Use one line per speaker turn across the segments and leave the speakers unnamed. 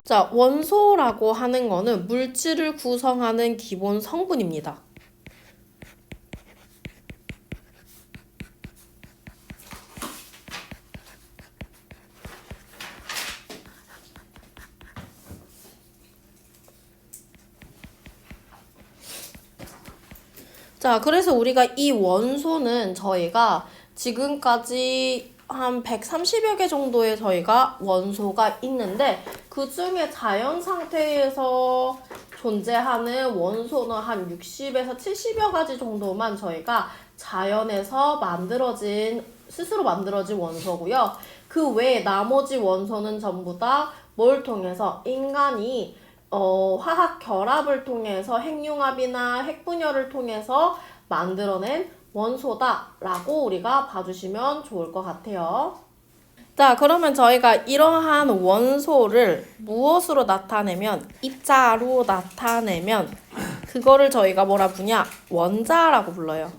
자, 원소라고 하는 거는 물질을 구성하는 기본 성분입니다. 자, 그래서 우리가 이 원소는 저희가 지금까지 한 130여 개 정도의 저희가 원소가 있는데 그 중에 자연 상태에서 존재하는 원소는 한 60에서 70여 가지 정도만 저희가 자연에서 스스로 만들어진 원소고요. 그 외에 나머지 원소는 전부 다 뭘 통해서 인간이 화학 결합을 통해서 핵융합이나 핵분열을 통해서 만들어낸 원소다라고 우리가 봐주시면 좋을 것 같아요. 자, 그러면 저희가 이러한 원소를 무엇으로 나타내면, 입자로 나타내면 그거를 저희가 뭐라 부르냐? 원자라고 불러요.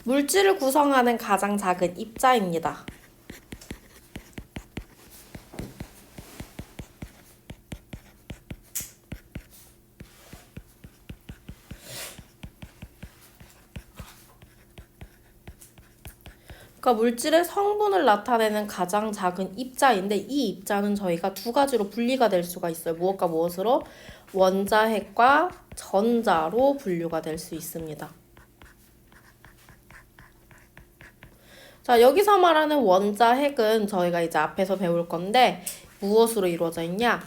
물질을 구성하는 가장 작은 입자입니다. 그러니까 물질의 성분을 나타내는 가장 작은 입자인데 이 입자는 저희가 두 가지로 분리가 될 수가 있어요. 무엇과 무엇으로? 원자핵과 전자로 분류가 될 수 있습니다. 자, 여기서 말하는 원자핵은 저희가 이제 앞에서 배울 건데 무엇으로 이루어져 있냐?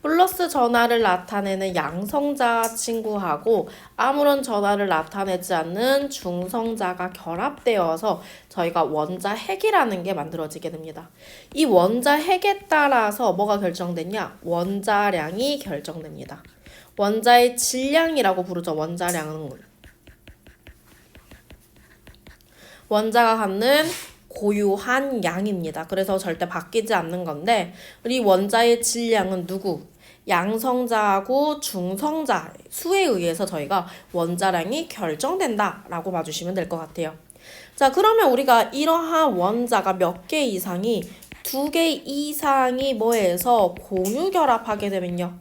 플러스 전하를 나타내는 양성자 친구하고 아무런 전하를 나타내지 않는 중성자가 결합되어서 저희가 원자핵이라는 게 만들어지게 됩니다. 이 원자핵에 따라서 뭐가 결정되냐? 원자량이 결정됩니다. 원자의 질량이라고 부르죠. 원자량은 원자가 갖는 고유한 양입니다. 그래서 절대 바뀌지 않는 건데 우리 원자의 질량은 누구? 양성자하고 중성자 수에 의해서 저희가 원자량이 결정된다라고 봐주시면 될 것 같아요. 자, 그러면 우리가 이러한 원자가 몇 개 이상이 2개 이상이 뭐해서 공유결합하게 되면요.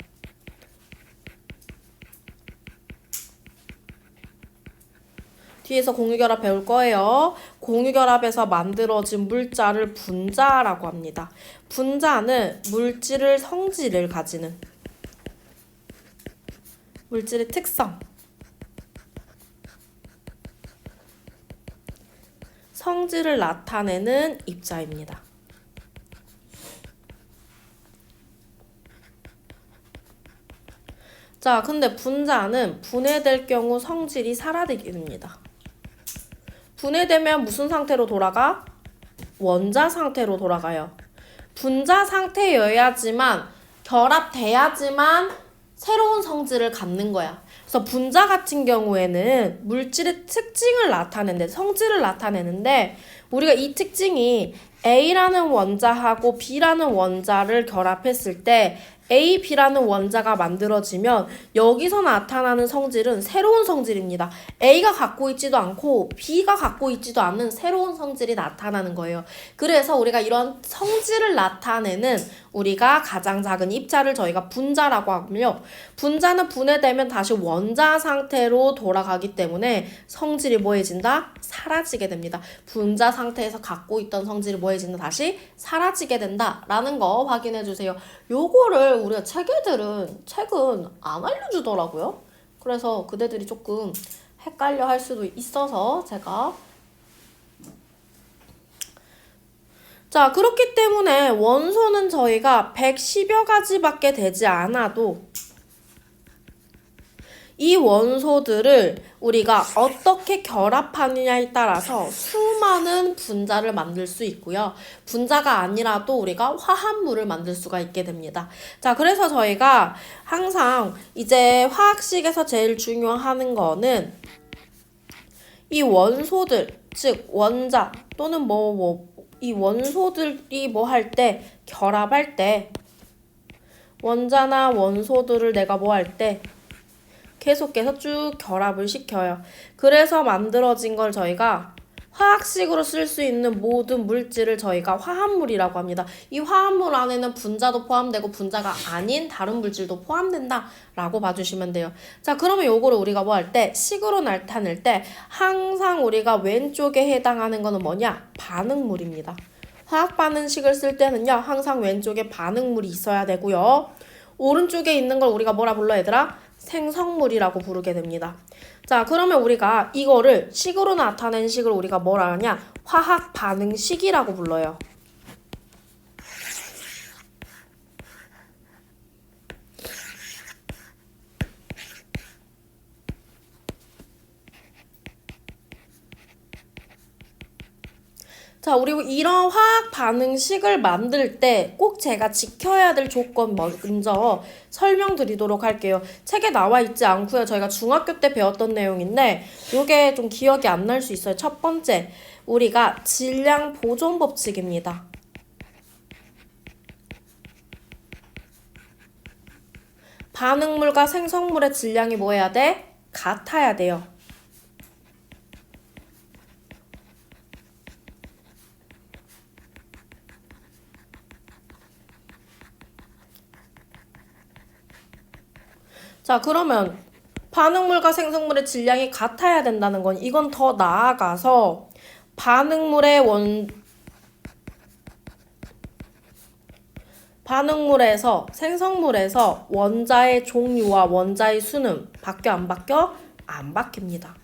뒤에서 공유결합 배울 거예요. 공유결합에서 만들어진 물자를 분자라고 합니다. 분자는 물질의 성질을 가지는 물질의 특성, 성질을 나타내는 입자입니다. 자, 근데 분자는 분해될 경우 성질이 사라지게 됩니다. 분해되면 무슨 상태로 돌아가? 원자 상태로 돌아가요. 분자 상태여야지만 결합돼야지만 새로운 성질을 갖는 거야. 그래서 분자 같은 경우에는 물질의 특징을 나타내는데 성질을 나타내는데 우리가 이 특징이 A라는 원자하고 B라는 원자를 결합했을 때 A, B라는 원자가 만들어지면 여기서 나타나는 성질은 새로운 성질입니다. A가 갖고 있지도 않고 B가 갖고 있지도 않은 새로운 성질이 나타나는 거예요. 그래서 우리가 이런 성질을 나타내는 우리가 가장 작은 입자를 저희가 분자라고 하고요. 분자는 분해되면 다시 원자 상태로 돌아가기 때문에 성질이 뭐해진다? 사라지게 됩니다. 분자 상태에서 갖고 있던 성질이 뭐해진다? 다시 사라지게 된다라는 거 확인해 주세요. 요거를 우리가 책은 안 알려주더라고요. 그래서 그대들이 조금 헷갈려 할 수도 있어서 제가 자, 그렇기 때문에 원소는 저희가 110여 가지밖에 되지 않아도 이 원소들을 우리가 어떻게 결합하느냐에 따라서 수많은 분자를 만들 수 있고요. 분자가 아니라도 우리가 화합물을 만들 수가 있게 됩니다. 자, 그래서 저희가 항상 이제 화학식에서 제일 중요한 거는 이 원소들, 즉 원자 또는 이 원소들이 뭐 할 때, 결합할 때 원자나 원소들을 내가 뭐 할 때 계속해서 쭉 결합을 시켜요. 그래서 만들어진 걸 저희가 화학식으로 쓸 수 있는 모든 물질을 저희가 화합물이라고 합니다. 이 화합물 안에는 분자도 포함되고 분자가 아닌 다른 물질도 포함된다 라고 봐주시면 돼요. 자, 그러면 요거를 우리가 뭐 할 때 식으로 나타낼 때 항상 우리가 왼쪽에 해당하는 거는 뭐냐? 반응물입니다. 화학 반응식을 쓸 때는요 항상 왼쪽에 반응물이 있어야 되고요. 오른쪽에 있는 걸 우리가 뭐라 불러 얘들아? 생성물이라고 부르게 됩니다. 자, 그러면 우리가 이거를 식으로 나타낸 식을 우리가 뭐라 하냐? 화학 반응식이라고 불러요. 자, 그리고 이런 화학 반응식을 만들 때 꼭 제가 지켜야 될 조건 먼저 설명드리도록 할게요. 책에 나와 있지 않고요. 저희가 중학교 때 배웠던 내용인데 이게 좀 기억이 안 날 수 있어요. 첫 번째, 우리가 질량 보존 법칙입니다. 반응물과 생성물의 질량이 뭐 해야 돼? 같아야 돼요. 자, 그러면 반응물과 생성물의 질량이 같아야 된다는 건 이건 더 나아가서 반응물에서 생성물에서 원자의 종류와 원자의 수는 바뀌어 안 바뀌어? 안 바뀝니다.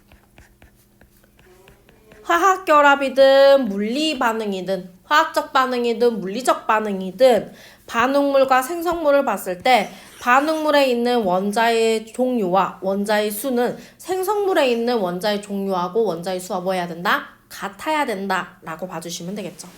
화학 결합이든 물리 반응이든 화학적 반응이든 물리적 반응이든 반응물과 생성물을 봤을 때 반응물에 있는 원자의 종류와 원자의 수는 생성물에 있는 원자의 종류하고 원자의 수와 뭐 해야 된다? 같아야 된다 라고 봐주시면 되겠죠.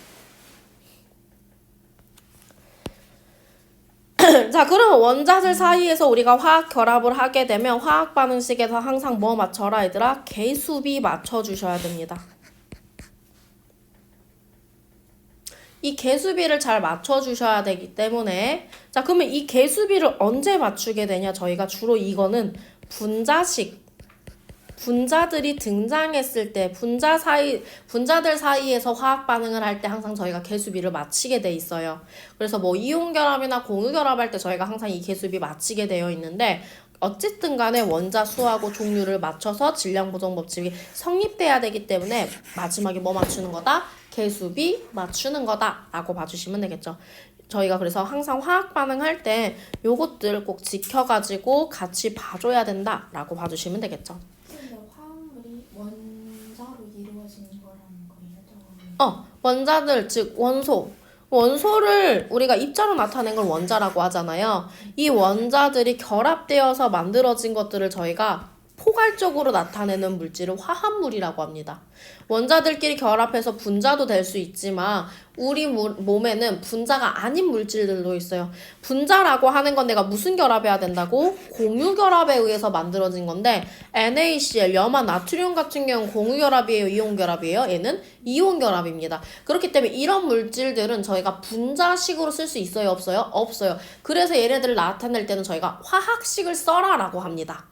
자, 그러면 원자들 사이에서 우리가 화학 결합을 하게 되면 화학 반응식에서 항상 뭐 맞춰라 얘들아? 개수비 맞춰주셔야 됩니다. 이 개수비를 잘 맞춰주셔야 되기 때문에 자, 그러면 이 개수비를 언제 맞추게 되냐? 저희가 주로 이거는 분자들이 등장했을 때 분자들 사이에서 화학 반응을 할 때 항상 저희가 개수비를 맞추게 돼 있어요. 그래서 뭐 이온 결합이나 공유 결합할 때 저희가 항상 이 개수비 맞추게 되어 있는데 어쨌든 간에 원자 수하고 종류를 맞춰서 질량 보존 법칙이 성립돼야 되기 때문에 마지막에 뭐 맞추는 거다? 개수비 맞추는 거다 라고 봐주시면 되겠죠. 저희가 그래서 항상 화학 반응할 때 요것들 꼭 지켜가지고 같이 봐줘야 된다 라고 봐주시면 되겠죠.
근데 화합물이 원자로 이루어지는 거라는 거예요?
원자들 즉 원소를 우리가 입자로 나타낸 걸 원자라고 하잖아요. 이 원자들이 결합되어서 만들어진 것들을 저희가 포괄적으로 나타내는 물질을 화합물이라고 합니다. 원자들끼리 결합해서 분자도 될 수 있지만 우리 몸에는 분자가 아닌 물질들도 있어요. 분자라고 하는 건 내가 무슨 결합해야 된다고? 공유 결합에 의해서 만들어진 건데 NaCl, 염화 나트륨 같은 경우는 공유 결합이에요? 이온 결합이에요? 얘는 이온 결합입니다. 그렇기 때문에 이런 물질들은 저희가 분자식으로 쓸 수 있어요? 없어요? 없어요. 그래서 얘네들을 나타낼 때는 저희가 화학식을 써라 라고 합니다.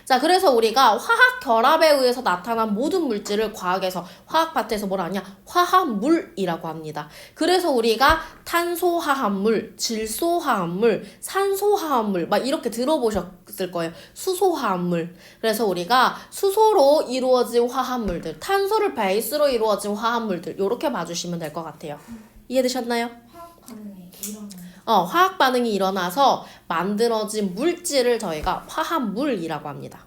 자, 그래서 우리가 화학 결합에 의해서 나타난 모든 물질을 과학에서 화학 파트에서 뭐라 하냐? 화합물이라고 합니다. 그래서 우리가 탄소화합물, 질소화합물, 산소화합물 막 이렇게 들어보셨을 거예요. 수소화합물. 그래서 우리가 수소로 이루어진 화합물들, 탄소를 베이스로 이루어진 화합물들 이렇게 봐주시면 될 것 같아요. 이해되셨나요?
화학 반응이 일어나는
화학 반응이 일어나서 만들어진 물질을 저희가 화합물이라고 합니다.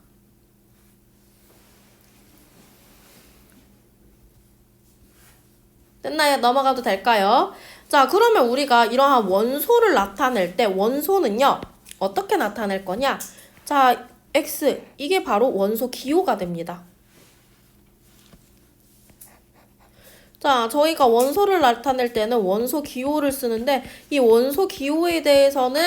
됐나요? 넘어가도 될까요? 자, 그러면 우리가 이러한 원소를 나타낼 때 원소는요, 어떻게 나타낼 거냐? 자, X, 이게 바로 원소 기호가 됩니다. 자, 저희가 원소를 나타낼 때는 원소 기호를 쓰는데 이 원소 기호에 대해서는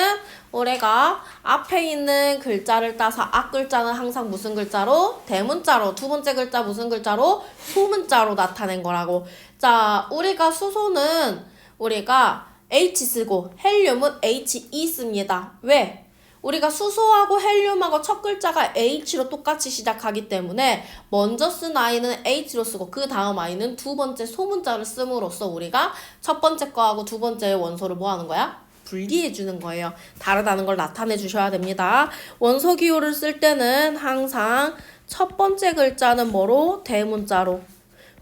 우리가 앞에 있는 글자를 따서 앞글자는 항상 무슨 글자로? 대문자로. 두 번째 글자 무슨 글자로? 소문자로 나타낸 거라고. 자, 우리가 수소는 우리가 H 쓰고 헬륨은 HE 씁니다. 왜? 우리가 수소하고 헬륨하고 첫 글자가 H로 똑같이 시작하기 때문에 먼저 쓴 I는 H로 쓰고 그 다음 I는 두 번째 소문자를 씀으로써 우리가 첫 번째 거하고 두 번째 원소를 뭐 하는 거야? 분리해 주는 거예요. 다르다는 걸 나타내 주셔야 됩니다. 원소 기호를 쓸 때는 항상 첫 번째 글자는 뭐로? 대문자로.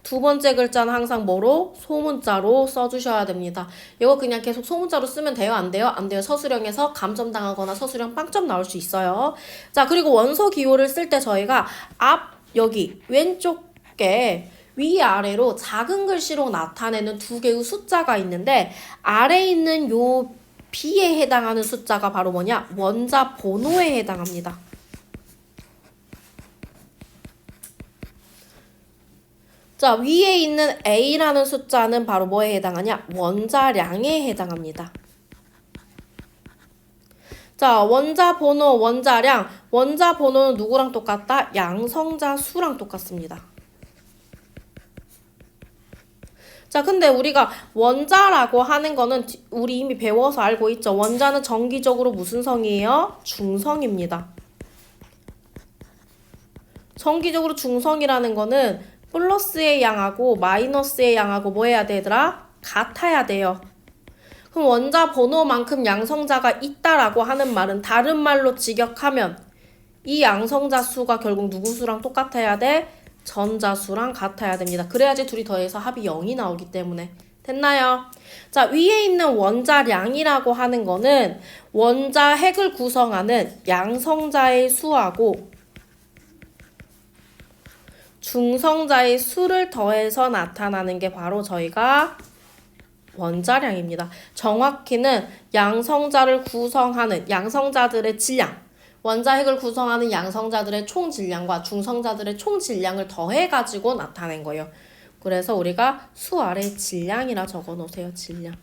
두 번째 글자는 항상 뭐로? 소문자로 써주셔야 됩니다. 이거 그냥 계속 소문자로 쓰면 돼요? 안 돼요? 안 돼요. 서술형에서 감점당하거나 서술형 빵점 나올 수 있어요. 자, 그리고 원소 기호를 쓸 때 저희가 여기 왼쪽에 위아래로 작은 글씨로 나타내는 두 개의 숫자가 있는데 아래에 있는 요 B에 해당하는 숫자가 바로 뭐냐? 원자 번호에 해당합니다. 자, 위에 있는 A라는 숫자는 바로 뭐에 해당하냐? 원자량에 해당합니다. 자, 원자 번호, 원자량. 원자 번호는 누구랑 똑같다? 양성자 수랑 똑같습니다. 자, 근데 우리가 원자라고 하는 거는 우리 이미 배워서 알고 있죠. 원자는 정기적으로 무슨 성이에요? 중성입니다. 정기적으로 중성이라는 거는 플러스의 양하고 마이너스의 양하고 뭐 해야 돼, 얘들아? 같아야 돼요. 그럼 원자 번호만큼 양성자가 있다라고 하는 말은 다른 말로 직역하면 이 양성자 수가 결국 누구 수랑 똑같아야 돼? 전자 수랑 같아야 됩니다. 그래야지 둘이 더해서 합이 0이 나오기 때문에. 됐나요? 자, 위에 있는 원자량이라고 하는 거는 원자 핵을 구성하는 양성자의 수하고 중성자의 수를 더해서 나타나는 게 바로 저희가 원자량입니다. 정확히는 양성자를 구성하는 양성자들의 질량, 원자핵을 구성하는 양성자들의 총 질량과 중성자들의 총 질량을 더해가지고 나타낸 거예요. 그래서 우리가 수 아래 질량이라 적어 놓으세요. 질량.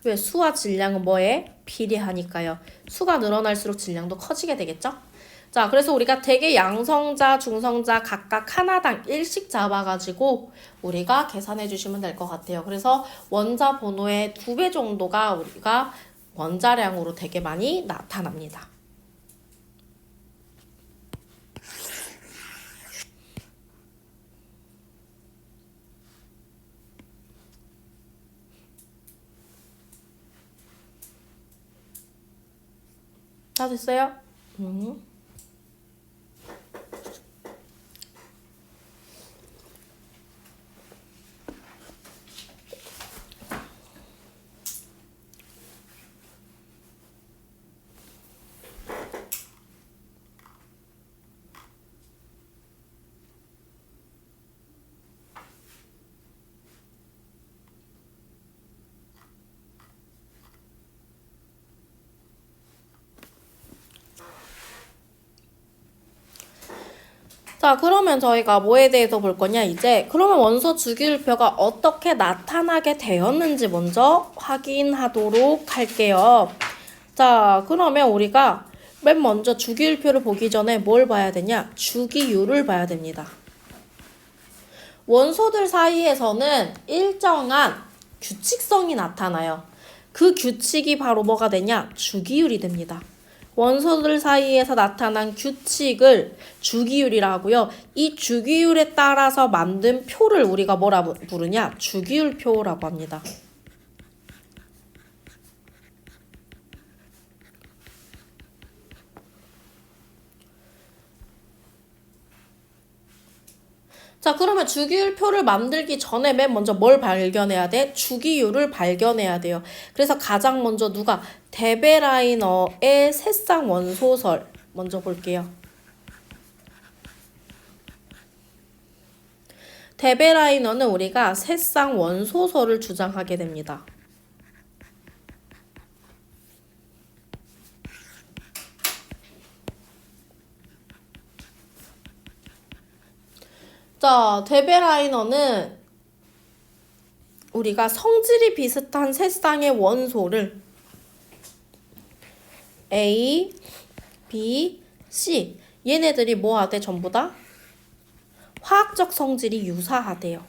왜? 수와 질량은 뭐에? 비례하니까요. 수가 늘어날수록 질량도 커지게 되겠죠? 자, 그래서 우리가 대개 양성자, 중성자 각각 하나당 1씩 잡아가지고 우리가 계산해 주시면 될 것 같아요. 그래서 원자 번호의 2배 정도가 우리가 원자량으로 되게 많이 나타납니다. 다 됐어요? 자, 그러면 저희가 뭐에 대해서 볼 거냐, 이제. 그러면 원소 주기율표가 어떻게 나타나게 되었는지 먼저 확인하도록 할게요. 자, 그러면 우리가 맨 먼저 주기율표를 보기 전에 뭘 봐야 되냐? 주기율을 봐야 됩니다. 원소들 사이에서는 일정한 규칙성이 나타나요. 그 규칙이 바로 뭐가 되냐? 주기율이 됩니다. 원소들 사이에서 나타난 규칙을 주기율이라 하고요. 이 주기율에 따라서 만든 표를 우리가 뭐라 부르냐? 주기율표라고 합니다. 자, 그러면 주기율표를 만들기 전에 맨 먼저 뭘 발견해야 돼? 주기율을 발견해야 돼요. 그래서 가장 먼저 누가? 데베라이너의 새쌍 원소설 먼저 볼게요. 데베라이너는 우리가 새쌍 원소설을 주장하게 됩니다. 자, 데베라이너는 우리가 성질이 비슷한 세 쌍의 원소를 A, B, C 얘네들이 뭐 하대? 전부 다 화학적 성질이 유사하대요.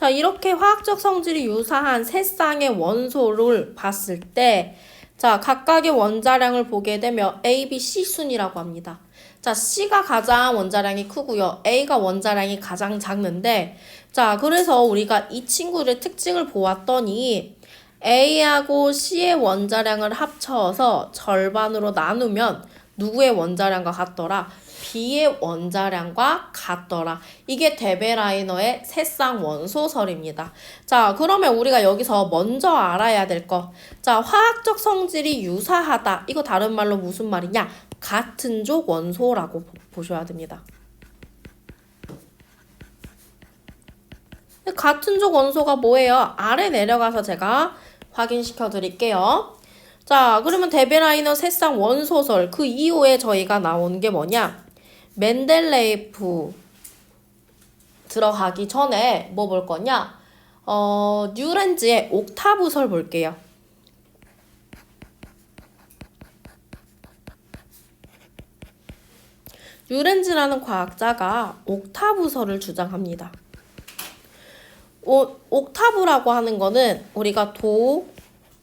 자, 이렇게 화학적 성질이 유사한 세 쌍의 원소를 봤을 때, 자, 각각의 원자량을 보게 되면 A, B, C 순이라고 합니다. 자, C가 가장 원자량이 크고요. A가 원자량이 가장 작는데, 자, 그래서 우리가 이 친구의 특징을 보았더니, A하고 C의 원자량을 합쳐서 절반으로 나누면 누구의 원자량과 같더라? B의 원자량과 같더라. 이게 데베라이너의 세쌍 원소설입니다. 자, 그러면 우리가 여기서 먼저 알아야 될 거. 자, 화학적 성질이 유사하다. 이거 다른 말로 무슨 말이냐? 같은 족 원소라고 보셔야 됩니다. 같은 족 원소가 뭐예요? 아래 내려가서 제가 확인시켜 드릴게요. 자, 그러면 데베라이너 세쌍 원소설 그 이후에 저희가 나오는 게 뭐냐? 멘델레이프 들어가기 전에 뭐 볼 거냐? 뉴렌즈의 옥타브설 볼게요. 뉴렌즈라는 과학자가 옥타브설을 주장합니다. 옥타브라고 하는 거는 우리가 도,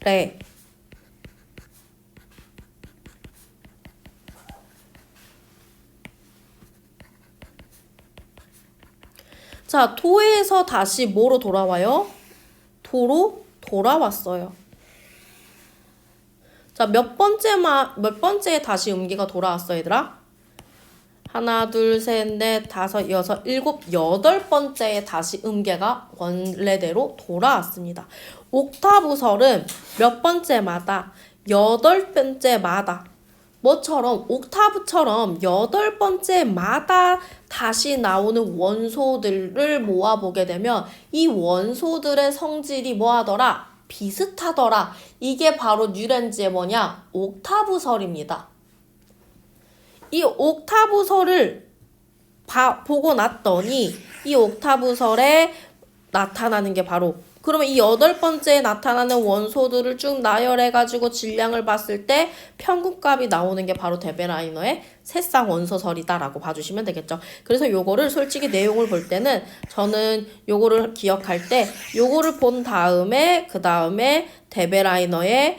레, 자, 도에서 다시 뭐로 돌아와요? 도로 돌아왔어요. 자, 몇 번째에 다시 음기가 돌아왔어, 얘들아? 하나, 둘, 셋, 넷, 다섯, 여섯, 일곱, 여덟 번째에 다시 음계가 원래대로 돌아왔습니다. 옥타브설은 몇 번째마다, 여덟 번째마다, 뭐처럼 옥타브처럼 여덟 번째마다 다시 나오는 원소들을 모아보게 되면 이 원소들의 성질이 뭐하더라? 비슷하더라. 이게 바로 뉴렌즈의 뭐냐? 옥타브설입니다. 이 옥타브설을 보고 났더니 이 옥타브설에 나타나는 게 바로 그러면 이 여덟 번째에 나타나는 원소들을 쭉 나열해가지고 질량을 봤을 때 평균값이 나오는 게 바로 데베라이너의 세쌍 원소설이다라고 봐주시면 되겠죠. 그래서 요거를 솔직히 내용을 볼 때는 저는 요거를 기억할 때 요거를 본 다음에 그 다음에 데베라이너의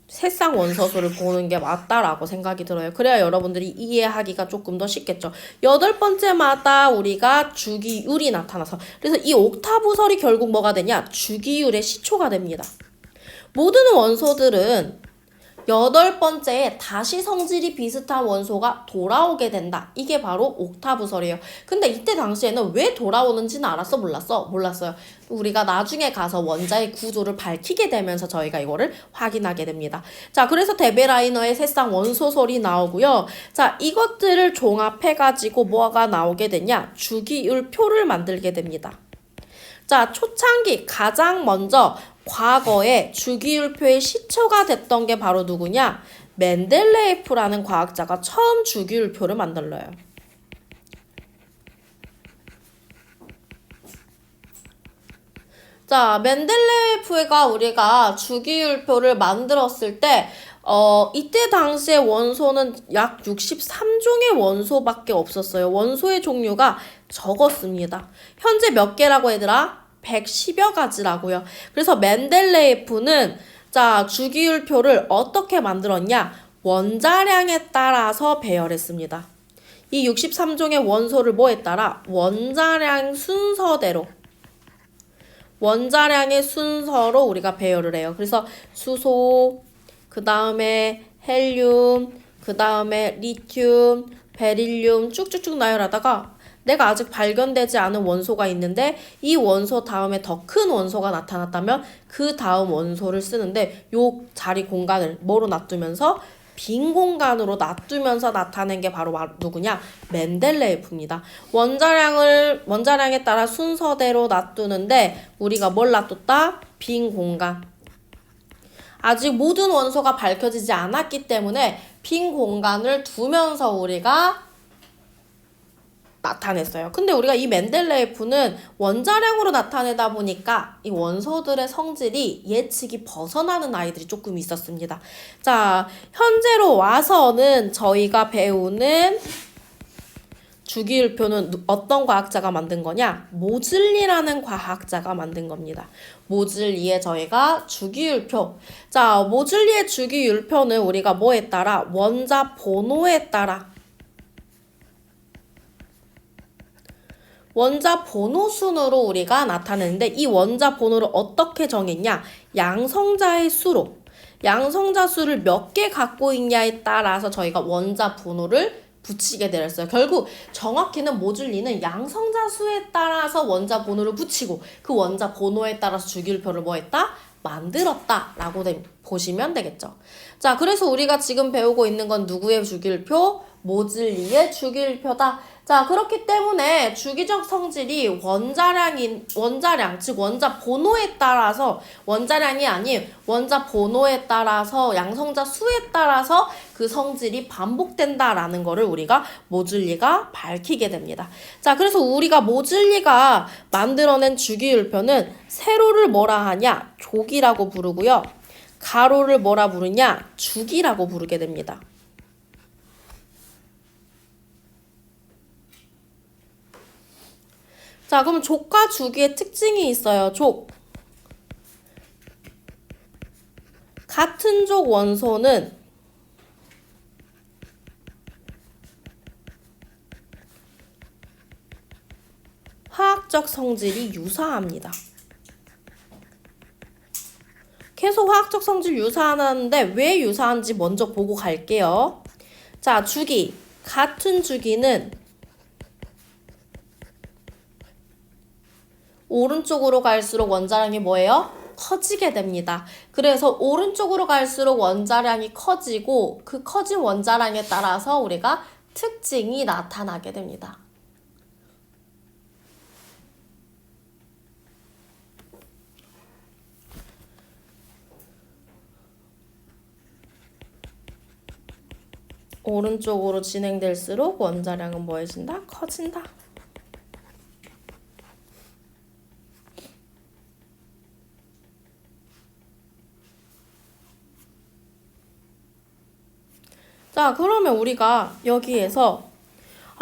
세쌍 원소설을 보는 게 맞다라고 생각이 들어요. 그래야 여러분들이 이해하기가 조금 더 쉽겠죠. 여덟 번째마다 우리가 주기율이 나타나서 그래서 이 옥타브설이 결국 뭐가 되냐? 주기율의 시초가 됩니다. 모든 원소들은 여덟 번째에 다시 성질이 비슷한 원소가 돌아오게 된다. 이게 바로 옥타브설이에요. 근데 이때 당시에는 왜 돌아오는지는 알았어? 몰랐어? 몰랐어요. 우리가 나중에 가서 원자의 구조를 밝히게 되면서 저희가 이거를 확인하게 됩니다. 자, 그래서 데베라이너의 세쌍 원소설이 나오고요. 자, 이것들을 종합해가지고 뭐가 나오게 되냐? 주기율표를 만들게 됩니다. 자, 초창기 가장 먼저 과거에 주기율표의 시초가 됐던 게 바로 누구냐? 멘델레예프라는 과학자가 처음 주기율표를 만들어요. 자, 멘델레예프가 우리가 주기율표를 만들었을 때 이때 당시에 원소는 약 63종의 원소밖에 없었어요. 원소의 종류가 적었습니다. 현재 몇 개라고 얘들아? 110여 가지라고요. 그래서 멘델레예프는 자, 주기율표를 어떻게 만들었냐? 원자량에 따라서 배열했습니다. 이 63종의 원소를 뭐에 따라? 원자량 순서대로 원자량의 순서로 우리가 배열을 해요. 그래서 수소, 그 다음에 헬륨, 그 다음에 리튬, 베릴륨 쭉쭉쭉 나열하다가 내가 아직 발견되지 않은 원소가 있는데 이 원소 다음에 더 큰 원소가 나타났다면 그 다음 원소를 쓰는데 요 자리 공간을 뭐로 놔두면서 빈 공간으로 놔두면서 나타낸 게 바로 누구냐? 멘델레예프입니다. 원자량에 따라 순서대로 놔두는데 우리가 뭘 놔뒀다? 빈 공간. 아직 모든 원소가 밝혀지지 않았기 때문에 빈 공간을 두면서 우리가 나타냈어요. 근데 우리가 이 멘델레예프는 원자량으로 나타내다 보니까 이 원소들의 성질이 예측이 벗어나는 아이들이 조금 있었습니다. 자, 현재로 와서는 저희가 배우는 주기율표는 어떤 과학자가 만든 거냐? 모즐리라는 과학자가 만든 겁니다. 모즐리의 저희가 주기율표. 자, 모즐리의 주기율표는 우리가 뭐에 따라? 원자 번호에 따라. 원자 번호 순으로 우리가 나타내는데 이 원자 번호를 어떻게 정했냐? 양성자의 수로. 양성자 수를 몇 개 갖고 있냐에 따라서 저희가 원자 번호를 붙이게 되었어요. 결국 정확히는 모즐리는 양성자 수에 따라서 원자 번호를 붙이고 그 원자 번호에 따라서 주기율표를 뭐 했다? 만들었다 라고 보시면 되겠죠. 자, 그래서 우리가 지금 배우고 있는 건 누구의 주기율표? 모즐리의 주기율표다. 자, 그렇기 때문에 주기적 성질이 원자량, 즉 원자 번호에 따라서, 원자량이 아닌 원자 번호에 따라서, 양성자 수에 따라서 그 성질이 반복된다라는 거를 우리가 모즐리가 밝히게 됩니다. 자, 그래서 우리가 모즐리가 만들어낸 주기율표는 세로를 뭐라 하냐? 족이라고 부르고요. 가로를 뭐라 부르냐? 주기라고 부르게 됩니다. 자, 그럼 족과 주기의 특징이 있어요. 족. 같은 족 원소는 화학적 성질이 유사합니다. 계속 화학적 성질 유사하는데 왜 유사한지 먼저 보고 갈게요. 자, 주기. 같은 주기는 오른쪽으로 갈수록 원자량이 뭐예요? 커지게 됩니다. 그래서 오른쪽으로 갈수록 원자량이 커지고 그 커진 원자량에 따라서 우리가 특징이 나타나게 됩니다. 오른쪽으로 진행될수록 원자량은 뭐해진다? 커진다. 자, 그러면 우리가 여기에서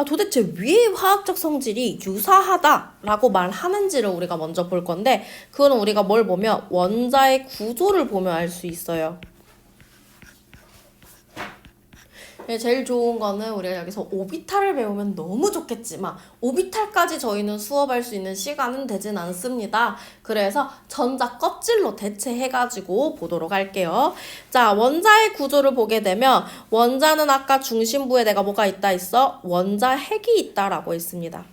도대체 왜 화학적 성질이 유사하다라고 말하는지를 우리가 먼저 볼 건데 그거는 우리가 뭘 보면 원자의 구조를 보면 알 수 있어요. 제일 좋은 거는 우리가 여기서 오비탈을 배우면 너무 좋겠지만 오비탈까지 저희는 수업할 수 있는 시간은 되진 않습니다. 그래서 전자 껍질로 대체해가지고 보도록 할게요. 자, 원자의 구조를 보게 되면 원자는 아까 중심부에 내가 뭐가 있다 했어? 원자 핵이 있다라고 했습니다.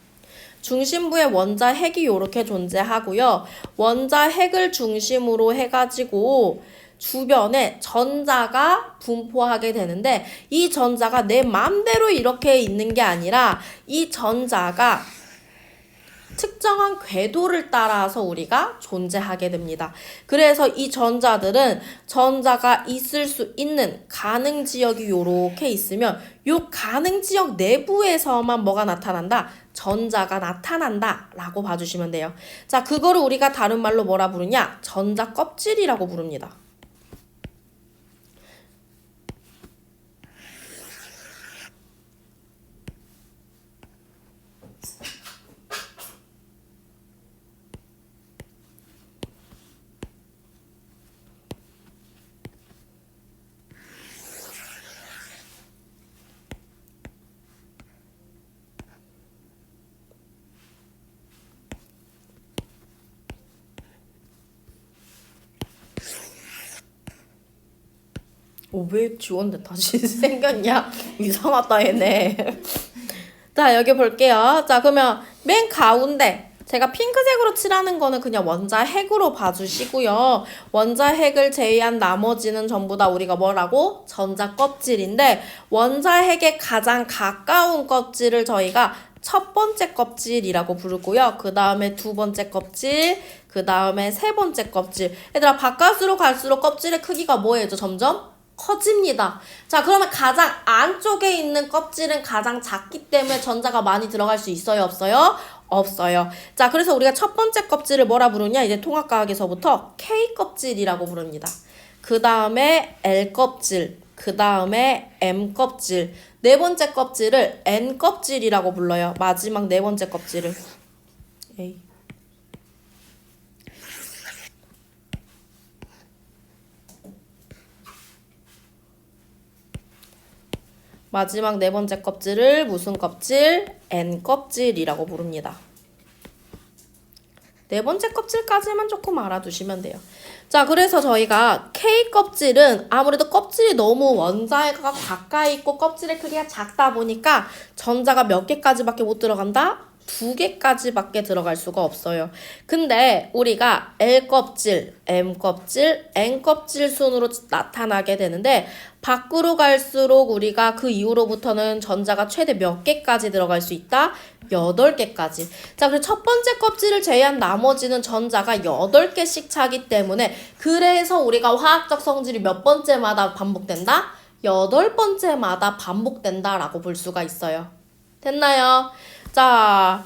중심부에 원자 핵이 이렇게 존재하고요. 원자 핵을 중심으로 해가지고 주변에 전자가 분포하게 되는데 이 전자가 내 맘대로 이렇게 있는 게 아니라 이 전자가 특정한 궤도를 따라서 우리가 존재하게 됩니다. 그래서 이 전자들은 전자가 있을 수 있는 가능 지역이 이렇게 있으면 이 가능 지역 내부에서만 뭐가 나타난다? 전자가 나타난다 라고 봐주시면 돼요. 자, 그거를 우리가 다른 말로 뭐라 부르냐? 전자 껍질이라고 부릅니다. 왜 지웠는데 다시 생겼냐? 이상하다 얘네. 자, 여기 볼게요. 자, 그러면 맨 가운데 제가 핑크색으로 칠하는 거는 그냥 원자 핵으로 봐주시고요. 원자 핵을 제외한 나머지는 전부 다 우리가 뭐라고? 전자 껍질인데 원자 핵에 가장 가까운 껍질을 저희가 첫 번째 껍질이라고 부르고요. 그 다음에 두 번째 껍질, 그 다음에 세 번째 껍질. 얘들아, 바깥으로 갈수록 껍질의 크기가 뭐예요? 점점 커집니다. 자, 그러면 가장 안쪽에 있는 껍질은 가장 작기 때문에 전자가 많이 들어갈 수 있어요? 없어요? 없어요. 자, 그래서 우리가 첫 번째 껍질을 뭐라 부르냐? 이제 통합과학에서부터 K 껍질이라고 부릅니다. 그 다음에 L 껍질, 그 다음에 M 껍질. 네 번째 껍질을 N 껍질이라고 불러요. 마지막 네 번째 껍질을. 에이. 마지막 네 번째 껍질을 무슨 껍질? N 껍질이라고 부릅니다. 네 번째 껍질까지만 조금 알아두시면 돼요. 자, 그래서 저희가 K 껍질은 아무래도 껍질이 너무 원자가 가까이 있고 껍질의 크기가 작다 보니까 전자가 몇 개까지밖에 못 들어간다? 2개까지밖에 들어갈 수가 없어요. 근데 우리가 L 껍질, M 껍질, N 껍질 순으로 나타나게 되는데 밖으로 갈수록 우리가 그 이후로부터는 전자가 최대 몇 개까지 들어갈 수 있다? 8개까지. 자, 그래서 첫 번째 껍질을 제외한 나머지는 전자가 8개씩 차기 때문에 그래서 우리가 화학적 성질이 몇 번째마다 반복된다? 8번째마다 반복된다라고 볼 수가 있어요. 됐나요? 자,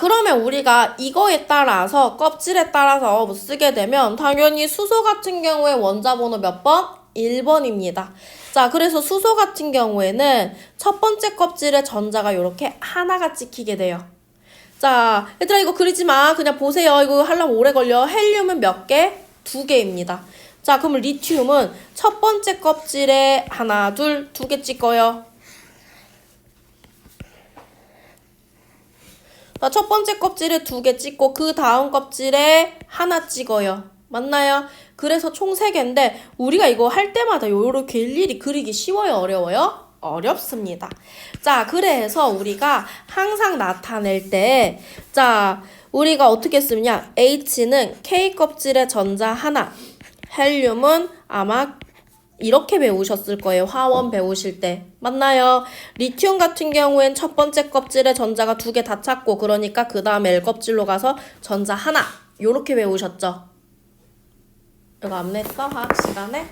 그러면 우리가 이거에 따라서 껍질에 따라서 뭐 쓰게 되면 당연히 수소 같은 경우에 원자 번호 몇 번? 1번입니다. 자, 그래서 수소 같은 경우에는 첫 번째 껍질에 전자가 이렇게 하나가 찍히게 돼요. 자, 얘들아 이거 그리지 마. 그냥 보세요. 이거 하려면 오래 걸려. 헬륨은 몇 개? 2개입니다. 자, 그러면 리튬은 첫 번째 껍질에 하나, 둘, 2개 찍어요. 첫 번째 껍질에 2개 찍고 그 다음 껍질에 하나 찍어요. 맞나요? 그래서 총 3개인데 우리가 이거 할 때마다 요렇게 일일이 그리기 쉬워요? 어려워요? 어렵습니다. 자, 그래서 우리가 항상 나타낼 때 자, 우리가 어떻게 쓰냐? H는 K 껍질에 전자 하나, 헬륨은 아마 이렇게 배우셨을 거예요. 화원 배우실 때. 맞나요? 리튬 같은 경우엔 첫 번째 껍질에 전자가 2개 다 찼고 그러니까 그 다음 L 껍질로 가서 전자 하나. 요렇게 배우셨죠? 이거 안 냈어? 화학 시간에?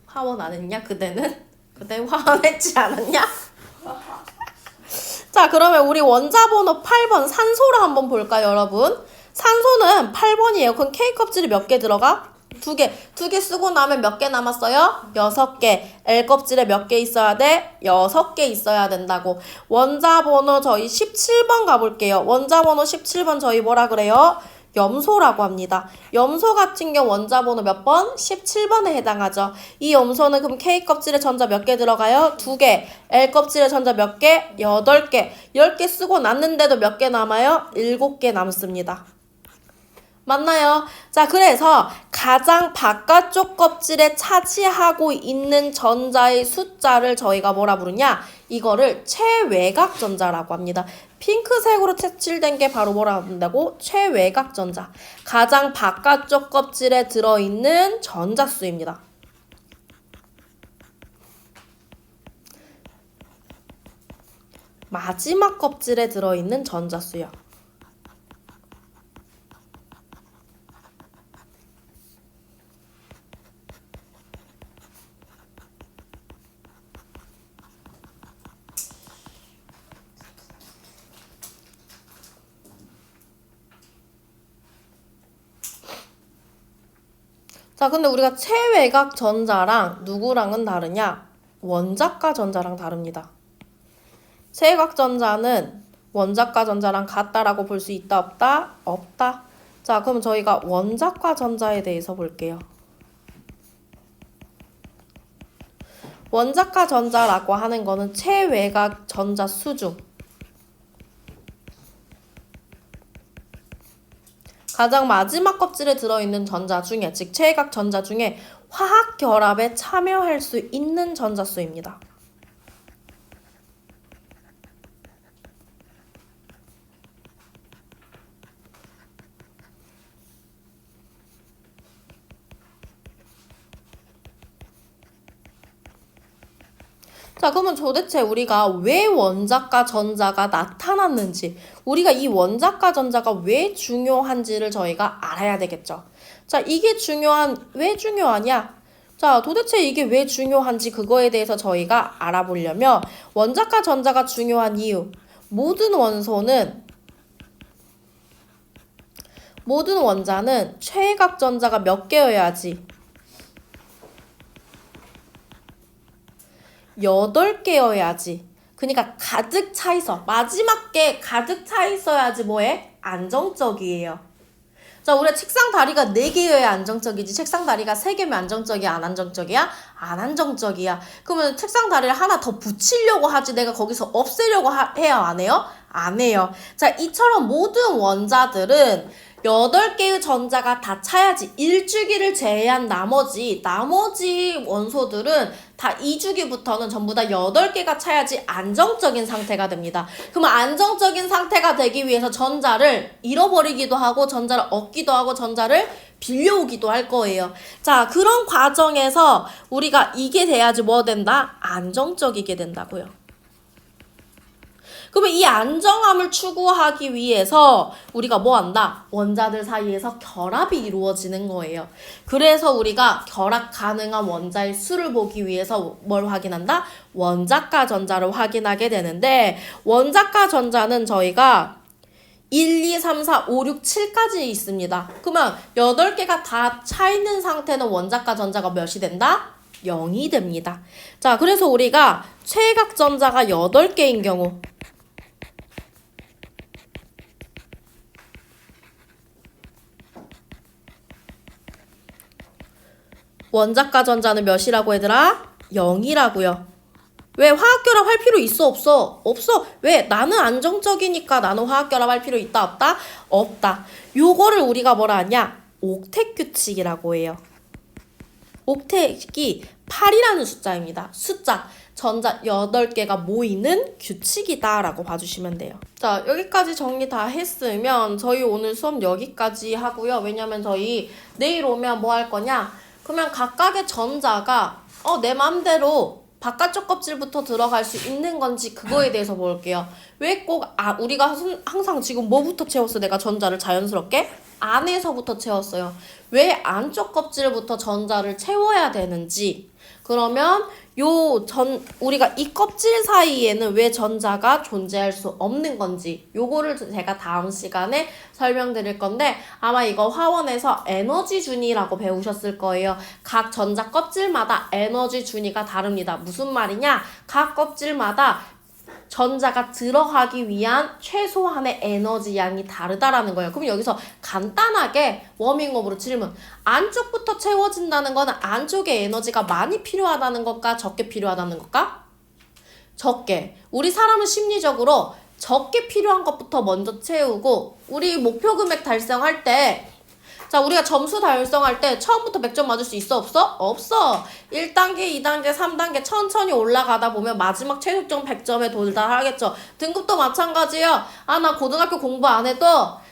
화원 안 했냐? 그때는? 그때 화원 했지 않았냐? 자, 그러면 우리 원자 번호 8번 산소를 한번 볼까요, 여러분? 산소는 8번이에요. 그럼 K 껍질이 몇 개 들어가? 2개. 2개 쓰고 나면 몇 개 남았어요? 6개. L 껍질에 몇 개 있어야 돼? 6개 있어야 된다고. 원자 번호 저희 17번 가볼게요. 원자 번호 17번 저희 뭐라 그래요? 염소라고 합니다. 염소 같은 경우 원자 번호 몇 번? 17번에 해당하죠. 이 염소는 그럼 K 껍질에 전자 몇 개 들어가요? 2개. L 껍질에 전자 몇 개? 8개. 10개 쓰고 났는데도 몇 개 남아요? 7개 남습니다. 맞나요? 자, 그래서 가장 바깥쪽 껍질에 차지하고 있는 전자의 숫자를 저희가 뭐라 부르냐? 이거를 최외곽 전자라고 합니다. 핑크색으로 색칠된 게 바로 뭐라 한다고? 최외곽 전자. 가장 바깥쪽 껍질에 들어있는 전자수입니다. 마지막 껍질에 들어있는 전자수요. 자, 근데 우리가 최외곽 전자랑 누구랑은 다르냐? 원자가 전자랑 다릅니다. 최외곽 전자는 원자가 전자랑 같다라고 볼 수 있다, 없다? 없다. 자, 그럼 저희가 원자과 전자에 대해서 볼게요. 원자과 전자라고 하는 거는 최외곽 전자 수중. 가장 마지막 껍질에 들어있는 전자 중에, 즉 최외곽 전자 중에 화학 결합에 참여할 수 있는 전자수입니다. 자, 그러면 도대체 우리가 왜 원자과 전자가 나타났는지, 우리가 이 원자과 전자가 왜 중요한지를 저희가 알아야 되겠죠. 자, 이게 왜 중요하냐? 자, 도대체 이게 왜 중요한지 그거에 대해서 저희가 알아보려면 원자과 전자가 중요한 이유. 모든 원자는 최외곽 전자가 몇 개여야지? 8개여야지. 그러니까 가득 차 있어. 마지막 게 가득 차 있어야지 뭐해? 안정적이에요. 자, 우리가 책상 다리가 4개여야 안정적이지. 책상 다리가 3개면 안정적이야, 안 안정적이야? 안 안정적이야. 그러면 책상 다리를 하나 더 붙이려고 하지 내가 거기서 없애려고 해요, 안 해요? 안 해요. 자, 이처럼 모든 원자들은 8개의 전자가 다 차야지. 1주기를 제외한 나머지 원소들은 다 2주기부터는 전부 다 8개가 차야지 안정적인 상태가 됩니다. 그러면 안정적인 상태가 되기 위해서 전자를 잃어버리기도 하고 전자를 얻기도 하고 전자를 빌려오기도 할 거예요. 자, 그런 과정에서 우리가 이게 돼야지 뭐 된다? 안정적이게 된다고요. 그러면 이 안정함을 추구하기 위해서 우리가 뭐 한다? 원자들 사이에서 결합이 이루어지는 거예요. 그래서 우리가 결합 가능한 원자의 수를 보기 위해서 뭘 확인한다? 원자가 전자를 확인하게 되는데 원자가 전자는 저희가 1, 2, 3, 4, 5, 6, 7까지 있습니다. 그러면 8개가 다 차 있는 상태는 원자가 전자가 몇이 된다? 0이 됩니다. 자, 그래서 우리가 최각 전자가 8개인 경우 원자가 전자는 몇이라고 얘들아? 0이라고요. 왜 화학결합 할 필요 있어 없어? 없어. 왜? 나는 안정적이니까 나는 화학결합 할 필요 있다 없다? 없다. 요거를 우리가 뭐라 하냐? 옥텟 규칙이라고 해요. 옥텟이 8이라는 숫자입니다. 숫자. 전자 8개가 모이는 규칙이다 라고 봐주시면 돼요. 자, 여기까지 정리 다 했으면 저희 오늘 수업 여기까지 하고요. 왜냐면 저희 내일 오면 뭐 할 거냐? 그러면 각각의 전자가 내 맘대로 바깥쪽 껍질부터 들어갈 수 있는 건지 그거에 대해서 볼게요. 왜 꼭 우리가 항상 지금 뭐부터 채웠어? 내가 전자를 자연스럽게? 안에서부터 채웠어요. 왜 안쪽 껍질부터 전자를 채워야 되는지 그러면 우리가 이 껍질 사이에는 왜 전자가 존재할 수 없는 건지 요거를 제가 다음 시간에 설명드릴 건데 아마 이거 화원에서 에너지 준위라고 배우셨을 거예요. 각 전자 껍질마다 에너지 준위가 다릅니다. 무슨 말이냐? 각 껍질마다 전자가 들어가기 위한 최소한의 에너지 양이 다르다라는 거예요. 그럼 여기서 간단하게 워밍업으로 질문. 안쪽부터 채워진다는 거는 안쪽에 에너지가 많이 필요하다는 것과 적게 필요하다는 것과? 적게. 우리 사람은 심리적으로 적게 필요한 것부터 먼저 채우고 우리 목표 금액 달성할 때 자, 우리가 점수 달성할 때 처음부터 100점 맞을 수 있어 없어? 없어. 1단계, 2단계, 3단계 천천히 올라가다 보면 마지막 최종점 100점에 도달하겠죠. 등급도 마찬가지예요. 나 고등학교 공부 안 해도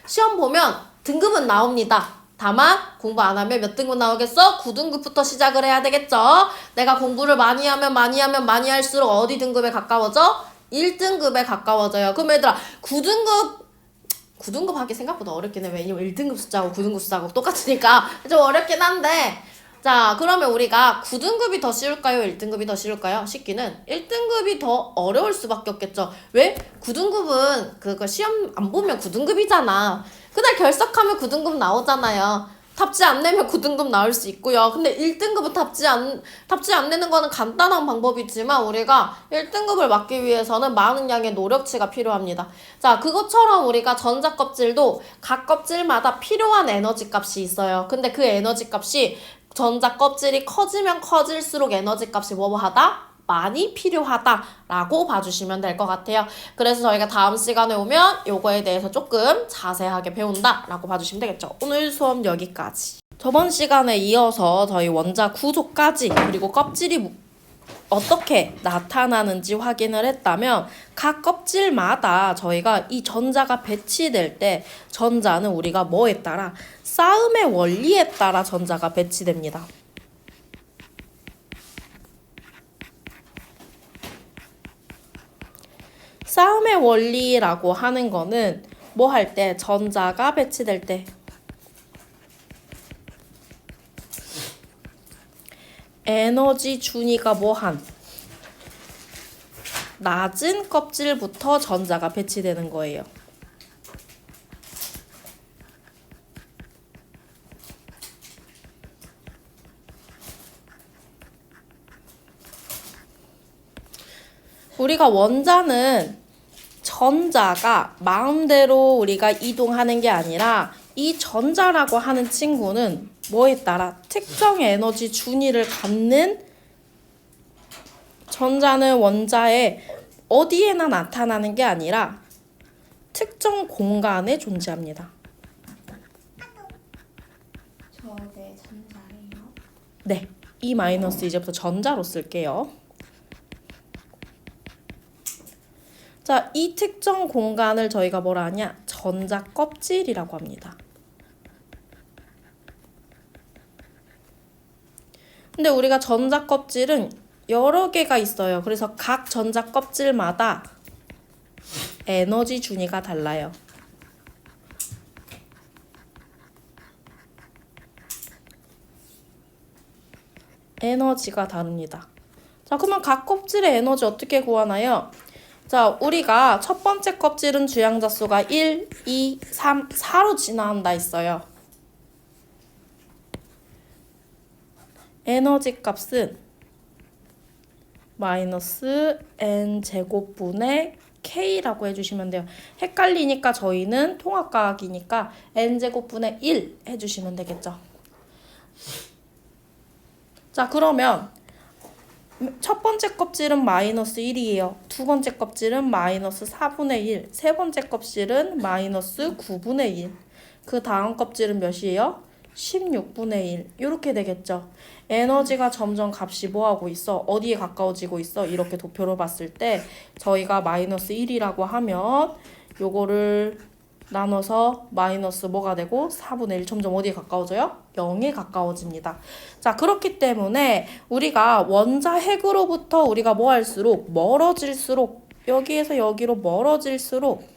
시험 보면 등급은 나옵니다. 다만 공부 안 하면 몇 등급 나오겠어? 9등급부터 시작을 해야 되겠죠. 내가 공부를 많이 하면 많이 할수록 어디 등급에 가까워져? 1등급에 가까워져요. 그럼 얘들아 9등급 하기 생각보다 어렵긴 해. 왜냐면 1등급 숫자하고 9등급 숫자하고 똑같으니까 좀 어렵긴 한데 자, 그러면 우리가 9등급이 더 쉬울까요? 1등급이 더 쉬울까요? 쉽기는 1등급이 더 어려울 수밖에 없겠죠. 왜? 9등급은 그거 시험 안 보면 9등급이잖아. 그날 결석하면 9등급 나오잖아요. 답지 안 내면 9등급 나올 수 있고요. 근데 1등급은 답지 안 내는 거는 간단한 방법이지만 우리가 1등급을 맞기 위해서는 많은 양의 노력치가 필요합니다. 자, 그것처럼 우리가 전자 껍질도 각 껍질마다 필요한 에너지 값이 있어요. 근데 그 에너지 값이 전자 껍질이 커지면 커질수록 에너지 값이 뭐하다? 많이 필요하다라고 봐주시면 될 것 같아요. 그래서 저희가 다음 시간에 오면 요거에 대해서 조금 자세하게 배운다라고 봐주시면 되겠죠. 오늘 수업 여기까지. 저번 시간에 이어서 저희 원자 구조까지 그리고 껍질이 어떻게 나타나는지 확인을 했다면 각 껍질마다 저희가 이 전자가 배치될 때 전자는 우리가 뭐에 따라? 싸움의 원리에 따라 전자가 배치됩니다. 싸움의 원리라고 하는 거는 뭐 할 때? 전자가 배치될 때 에너지 준위가 뭐한? 낮은 껍질부터 전자가 배치되는 거예요. 우리가 원자는 전자가 마음대로 우리가 이동하는 게 아니라 이 전자라고 하는 친구는 뭐에 따라 특정 에너지 준위를 갖는 전자는 원자의 어디에나 나타나는 게 아니라 특정 공간에 존재합니다.
저게 전자래요.
네, 이 마이너스 이제부터 전자로 쓸게요. 자, 이 특정 공간을 저희가 뭐라 하냐? 전자 껍질이라고 합니다. 근데 우리가 전자 껍질은 여러 개가 있어요. 그래서 각 전자 껍질마다 에너지 준위가 달라요. 에너지가 다릅니다. 자, 그러면 각 껍질의 에너지 어떻게 구하나요? 자, 우리가 첫 번째 껍질은 주양자 수가 1, 2, 3, 4로 진화한다 했어요. 에너지 값은 마이너스 n제곱분의 k라고 해주시면 돼요. 헷갈리니까 저희는 통합과학이니까 n제곱분의 1 해주시면 되겠죠. 자, 그러면 첫 번째 껍질은 마이너스 1이에요. 두 번째 껍질은 마이너스 4분의 1. 세 번째 껍질은 마이너스 9분의 1. 그 다음 껍질은 몇이에요? 16분의 1. 이렇게 되겠죠. 에너지가 점점 값이 뭐하고 있어? 어디에 가까워지고 있어? 이렇게 도표로 봤을 때 저희가 마이너스 1이라고 하면 요거를 나눠서 마이너스 뭐가 되고 4분의 1 점점 어디에 가까워져요? 0에 가까워집니다. 자, 그렇기 때문에 우리가 원자 핵으로부터 우리가 뭐 할수록 멀어질수록 여기에서 여기로 멀어질수록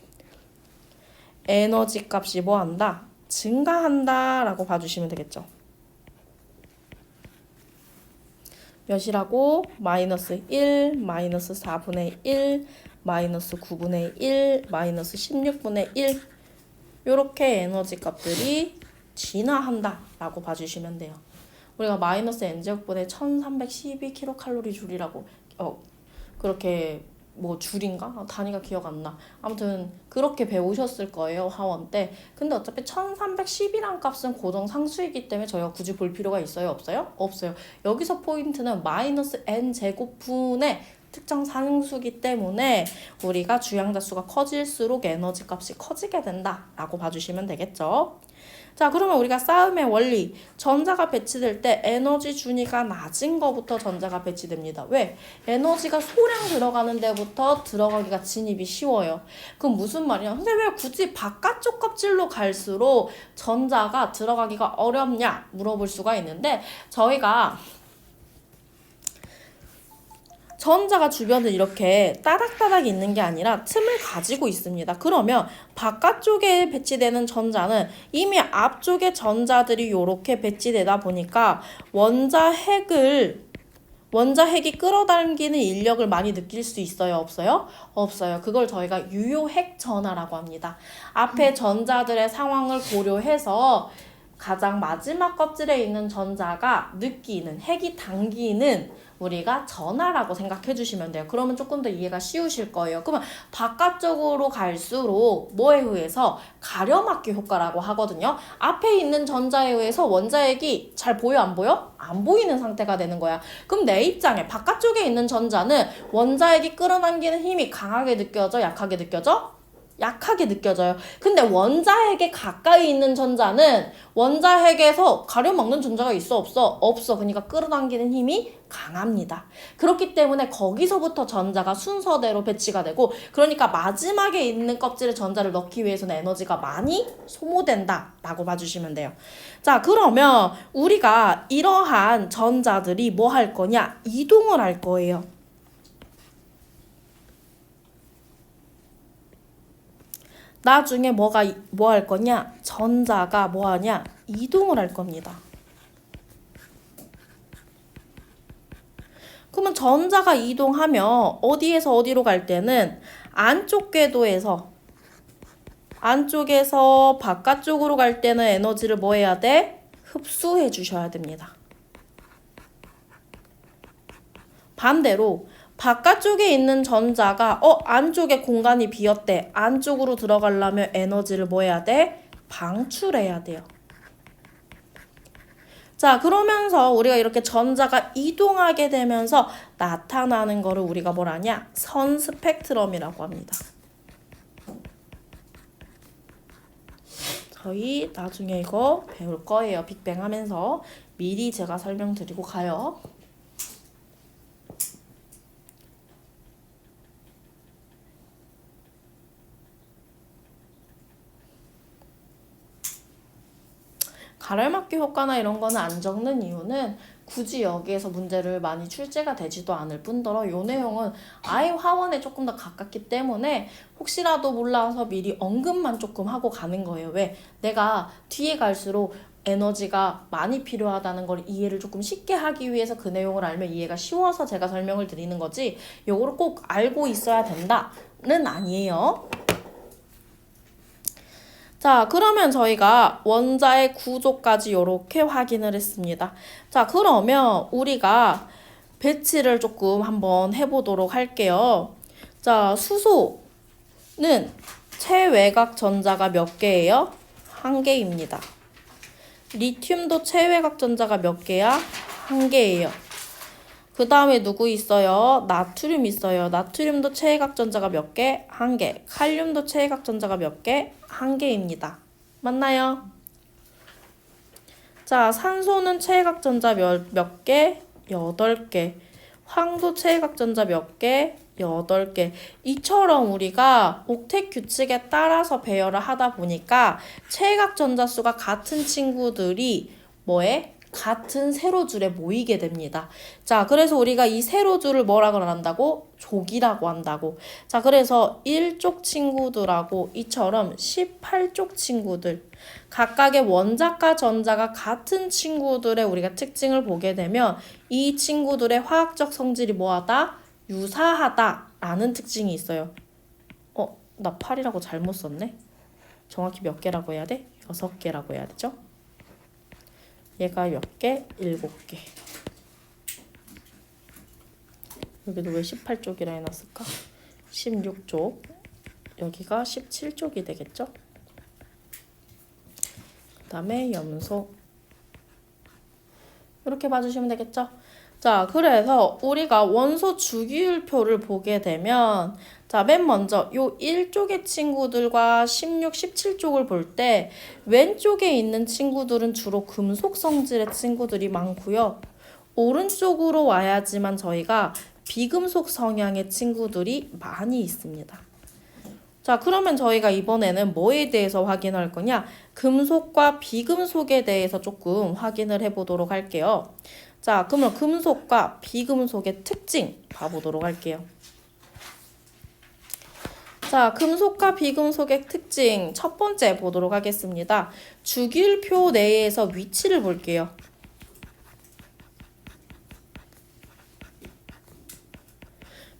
에너지 값이 뭐 한다? 증가한다 라고 봐주시면 되겠죠. 몇이라고? 마이너스 1, 마이너스 4분의 1, 마이너스 9분의 1, 마이너스 16분의 1 요렇게 에너지 값들이 진화한다 라고 봐주시면 돼요. 우리가 마이너스 n제곱분의 1312kcal 그렇게 뭐 줄인가? 단위가 기억 안 나. 아무튼 그렇게 배우셨을 거예요, 하원 때. 근데 어차피 1310이란 값은 고정 상수이기 때문에 저희가 굳이 볼 필요가 있어요? 없어요? 없어요. 여기서 포인트는 마이너스 n제곱분의 특정 상수기 때문에 우리가 주양자 수가 커질수록 에너지 값이 커지게 된다라고 봐주시면 되겠죠. 자, 그러면 우리가 싸움의 원리, 전자가 배치될 때 에너지 준위가 낮은 거부터 전자가 배치됩니다. 왜? 에너지가 소량 들어가는 데부터 들어가기가 진입이 쉬워요. 그럼 무슨 말이냐? 근데 왜 굳이 바깥쪽 껍질로 갈수록 전자가 들어가기가 어렵냐? 물어볼 수가 있는데 저희가 전자가 주변에 이렇게 따닥따닥 있는 게 아니라 틈을 가지고 있습니다. 그러면 바깥쪽에 배치되는 전자는 이미 앞쪽에 전자들이 이렇게 배치되다 보니까 원자핵이 끌어당기는 인력을 많이 느낄 수 있어요? 없어요? 없어요. 그걸 저희가 유효핵 전하라고 합니다. 앞에 전자들의 상황을 고려해서 가장 마지막 껍질에 있는 전자가 느끼는, 핵이 당기는 우리가 전하라고 생각해 주시면 돼요. 그러면 조금 더 이해가 쉬우실 거예요. 그러면 바깥쪽으로 갈수록 뭐에 의해서 가려막기 효과라고 하거든요. 앞에 있는 전자에 의해서 원자핵이 잘 보여 안 보여? 안 보이는 상태가 되는 거야. 그럼 내 입장에 바깥쪽에 있는 전자는 원자핵이 끌어당기는 힘이 강하게 느껴져? 약하게 느껴져? 약하게 느껴져요. 근데 원자핵에 가까이 있는 전자는 원자핵에서 가려막는 전자가 있어? 없어? 없어. 그러니까 끌어당기는 힘이 강합니다. 그렇기 때문에 거기서부터 전자가 순서대로 배치가 되고, 그러니까 마지막에 있는 껍질에 전자를 넣기 위해서는 에너지가 많이 소모된다 라고 봐주시면 돼요. 자, 그러면 우리가 이러한 전자들이 뭐 할 거냐? 이동을 할 거예요. 나중에 뭐 할 거냐? 전자가 뭐 하냐? 이동을 할 겁니다. 그러면 전자가 이동하면 어디에서 어디로 갈 때는 안쪽 궤도에서 바깥쪽으로 갈 때는 에너지를 뭐 해야 돼? 흡수해 주셔야 됩니다. 반대로 바깥쪽에 있는 전자가 안쪽에 공간이 비었대. 안쪽으로 들어가려면 에너지를 뭐 해야 돼? 방출해야 돼요. 자, 그러면서 우리가 이렇게 전자가 이동하게 되면서 나타나는 거를 우리가 뭘 하냐? 선 스펙트럼이라고 합니다. 저희 나중에 이거 배울 거예요. 빅뱅 하면서 미리 제가 설명드리고 가요. 가랄막기 효과나 이런 거는 안 적는 이유는 굳이 여기에서 문제를 많이 출제가 되지도 않을 뿐더러 이 내용은 아예 화원에 조금 더 가깝기 때문에 혹시라도 몰라서 미리 언급만 조금 하고 가는 거예요. 왜? 내가 뒤에 갈수록 에너지가 많이 필요하다는 걸 이해를 조금 쉽게 하기 위해서 그 내용을 알면 이해가 쉬워서 제가 설명을 드리는 거지 요거를 꼭 알고 있어야 된다는 아니에요. 자, 그러면 저희가 원자의 구조까지 이렇게 확인을 했습니다. 자, 그러면 우리가 배치를 조금 한번 해보도록 할게요. 자, 수소는 최외곽 전자가 몇 개예요? 1개입니다. 리튬도 최외곽 전자가 몇 개야? 1개예요. 그 다음에 누구 있어요? 나트륨 있어요. 나트륨도 최외곽 전자가 몇 개? 1개. 칼륨도 최외곽 전자가 몇 개? 1개입니다. 맞나요? 자, 산소는 최외곽 전자 몇 개? 8개. 황도 최외곽 전자 몇 개? 8개. 이처럼 우리가 옥텟 규칙에 따라서 배열을 하다 보니까 최외곽 전자 수가 같은 친구들이 뭐에? 같은 세로줄에 모이게 됩니다. 자, 그래서 우리가 이 세로줄을 뭐라고 한다고? 족이라고 한다고. 자, 그래서 1족 친구들하고 이처럼 18족 친구들 각각의 원자과 전자가 같은 친구들의 우리가 특징을 보게 되면 이 친구들의 화학적 성질이 뭐하다? 유사하다라는 특징이 있어요. 나 8이라고 잘못 썼네. 정확히 몇 개라고 해야 돼? 6개라고 해야 되죠? 얘가 몇 개? 7개. 여기도 왜 18쪽이라 해놨을까? 16쪽. 여기가 17쪽이 되겠죠? 그 다음에 염소. 이렇게 봐주시면 되겠죠? 자, 그래서 우리가 원소 주기율표를 보게 되면 자, 맨 먼저 요 1쪽의 친구들과 16, 17쪽을 볼 때 왼쪽에 있는 친구들은 주로 금속 성질의 친구들이 많고요. 오른쪽으로 와야지만 저희가 비금속 성향의 친구들이 많이 있습니다. 자, 그러면 저희가 이번에는 뭐에 대해서 확인할 거냐? 금속과 비금속에 대해서 조금 확인을 해보도록 할게요. 자, 그러면 금속과 비금속의 특징 봐보도록 할게요. 자, 금속과 비금속의 특징 첫 번째 보도록 하겠습니다. 주기율표 내에서 위치를 볼게요.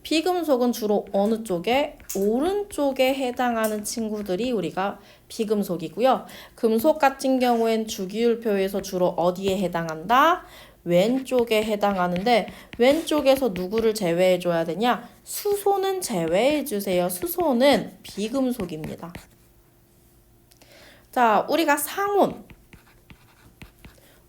비금속은 주로 어느 쪽에? 오른쪽에 해당하는 친구들이 우리가 비금속이고요. 금속 같은 경우엔 주기율표에서 주로 어디에 해당한다? 왼쪽에 해당하는데 왼쪽에서 누구를 제외해 줘야 되냐? 수소는 제외해 주세요. 수소는 비금속입니다. 자, 우리가 상온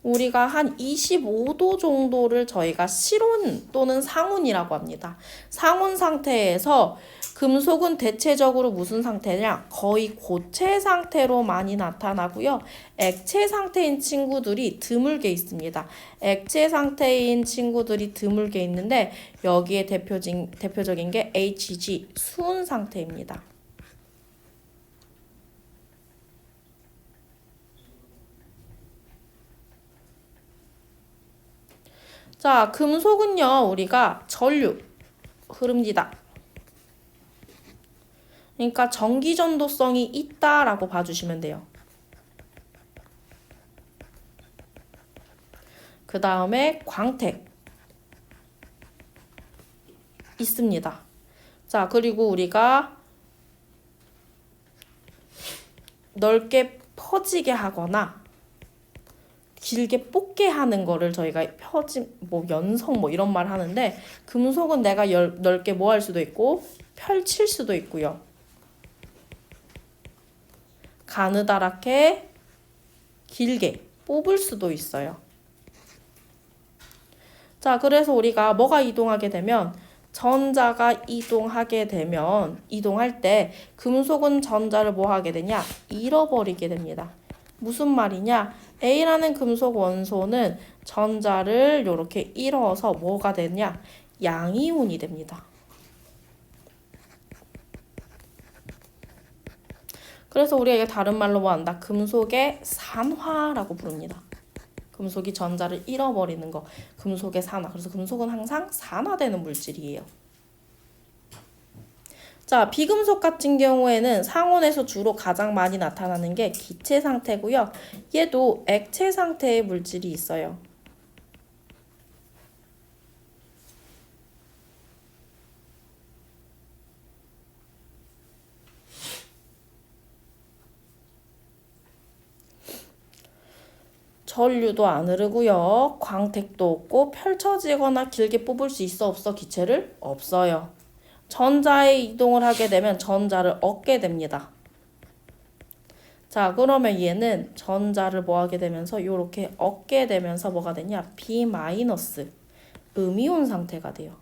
우리가 한 25도 정도를 저희가 실온 또는 상온이라고 합니다. 상온 상태에서 금속은 대체적으로 무슨 상태냐? 거의 고체 상태로 많이 나타나고요. 액체 상태인 친구들이 드물게 있습니다. 액체 상태인 친구들이 드물게 있는데 여기에 대표적인 게 HG, 수은 상태입니다. 자, 금속은요, 우리가 전류 흐릅니다. 그러니까 전기 전도성이 있다라고 봐주시면 돼요. 그 다음에 광택 있습니다. 자, 그리고 우리가 넓게 퍼지게 하거나 길게 뽑게 하는 거를 저희가 펴짐, 뭐 연성 뭐 이런 말 하는데 금속은 내가 넓게 뭐 할 수도 있고 펼칠 수도 있고요. 가느다랗게 길게 뽑을 수도 있어요. 자, 그래서 우리가 뭐가 이동하게 되면 전자가 이동할 때 금속은 전자를 뭐 하게 되냐? 잃어버리게 됩니다. 무슨 말이냐? A라는 금속 원소는 전자를 이렇게 잃어서 뭐가 되냐? 양이온이 됩니다. 그래서 우리가 이게 다른 말로 뭐 한다? 금속의 산화라고 부릅니다. 금속이 전자를 잃어버리는 거, 금속의 산화. 그래서 금속은 항상 산화되는 물질이에요. 자, 비금속 같은 경우에는 상온에서 주로 가장 많이 나타나는 게 기체 상태고요. 얘도 액체 상태의 물질이 있어요. 전류도 안 흐르고요. 광택도 없고 펼쳐지거나 길게 뽑을 수 있어 없어? 기체를? 없어요. 전자에 이동을 하게 되면 전자를 얻게 됩니다. 자, 그러면 얘는 전자를 뭐 하게 되면서 요렇게 얻게 되면서 뭐가 되냐? B- 음이온 상태가 돼요.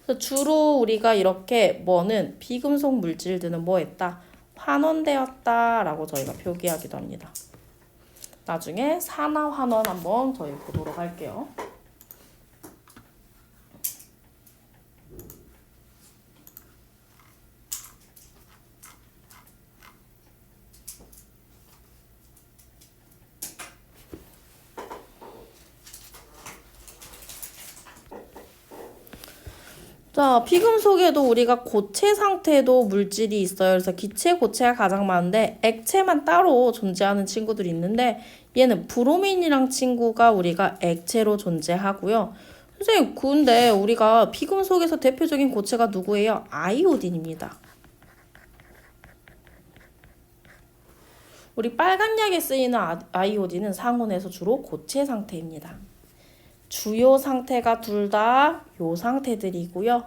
그래서 주로 우리가 이렇게 뭐는 비금속 물질들은 뭐 했다? 환원되었다라고 저희가 표기하기도 합니다. 나중에 산화 환원 한번 저희 보도록 할게요. 자, 비금속에도 우리가 고체 상태도 물질이 있어요. 그래서 기체, 고체가 가장 많은데 액체만 따로 존재하는 친구들이 있는데 얘는 브로민이랑 친구가 우리가 액체로 존재하고요. 선생님, 근데 우리가 비금속에서 대표적인 고체가 누구예요? 아이오딘입니다. 우리 빨간 약에 쓰이는 아이오딘은 상온에서 주로 고체 상태입니다. 주요 상태가 둘 다 요 상태들이고요.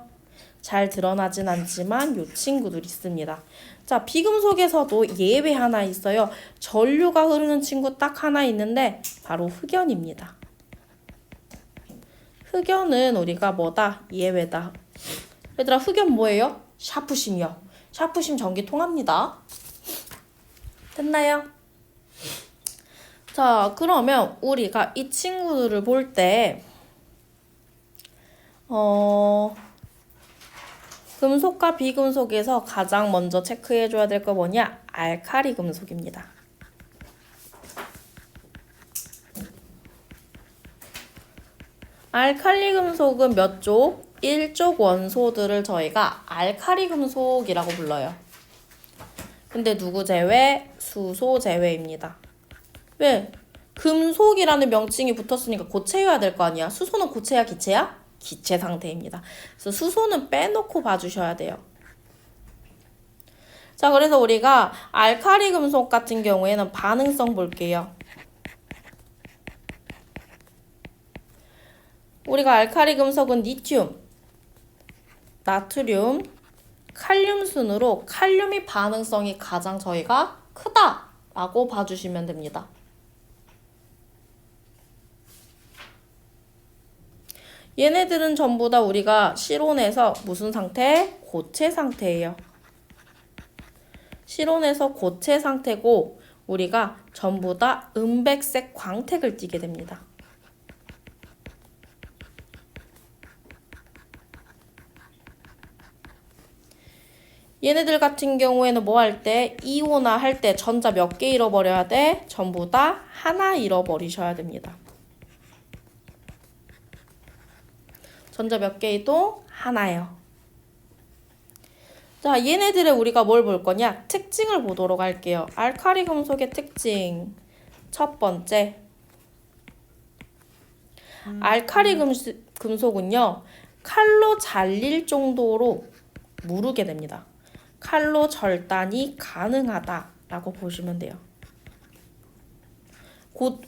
잘 드러나진 않지만 요 친구들 있습니다. 자, 비금속에서도 예외 하나 있어요. 전류가 흐르는 친구 딱 하나 있는데 바로 흑연입니다. 흑연은 우리가 뭐다? 예외다. 얘들아, 흑연 뭐예요? 샤프심이요. 샤프심 전기 통합니다. 됐나요? 자, 그러면 우리가 이 친구들을 볼 때 금속과 비금속에서 가장 먼저 체크해줘야 될 거 뭐냐? 알카리 금속입니다. 알칼리 금속은 몇 쪽? 1쪽 원소들을 저희가 알카리 금속이라고 불러요. 근데 누구 제외? 수소 제외입니다. 왜? 금속이라는 명칭이 붙었으니까 고체여야 될 거 아니야. 수소는 고체야, 기체야? 기체 상태입니다. 그래서 수소는 빼놓고 봐주셔야 돼요. 자, 그래서 우리가 알카리 금속 같은 경우에는 반응성 볼게요. 우리가 알카리 금속은 리튬, 나트륨, 칼륨 순으로 칼륨이 반응성이 가장 저희가 크다라고 봐주시면 됩니다. 얘네들은 전부 다 우리가 실온에서 무슨 상태? 고체 상태예요. 실온에서 고체 상태고 우리가 전부 다 은백색 광택을 띠게 됩니다. 얘네들 같은 경우에는 뭐 할 때? 이온화 할 때 전자 몇 개 잃어버려야 돼? 전부 다 하나 잃어버리셔야 됩니다. 전자 몇 개 이동? 하나요. 자, 얘네들의 우리가 뭘 볼 거냐? 특징을 보도록 할게요. 알카리 금속의 특징. 첫 번째. 알카리 금속은요. 칼로 잘릴 정도로 무르게 됩니다. 칼로 절단이 가능하다라고 보시면 돼요.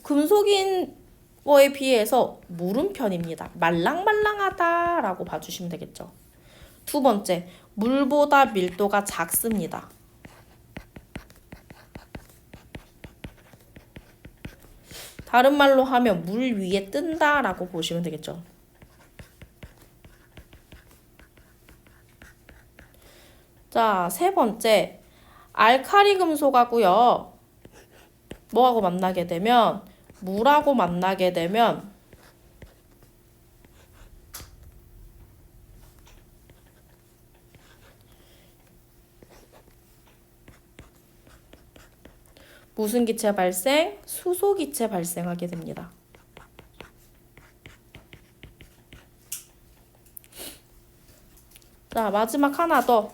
금속인 거에 비해서 무른 편입니다. 말랑말랑하다라고 봐주시면 되겠죠. 두 번째, 물보다 밀도가 작습니다. 다른 말로 하면 물 위에 뜬다라고 보시면 되겠죠. 자, 세 번째, 알칼리 금속하고요. 뭐하고 만나게 되면 물하고 만나게 되면 무슨 기체 발생? 수소 기체 발생하게 됩니다. 자, 마지막 하나 더.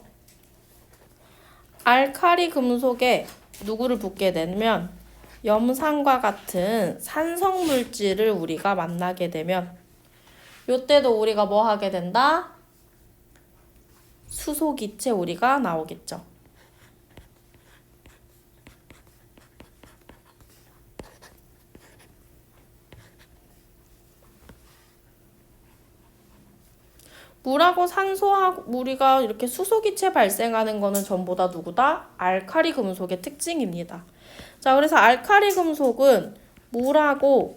알칼리 금속에 누구를 붓게 되면 염산과 같은 산성 물질을 우리가 만나게 되면 요때도 우리가 뭐 하게 된다? 수소 기체 우리가 나오겠죠. 물하고 산소하고 우리가 이렇게 수소기체 발생하는 거는 전부 다 누구다? 알칼리 금속의 특징입니다. 자, 그래서 알칼리 금속은 물하고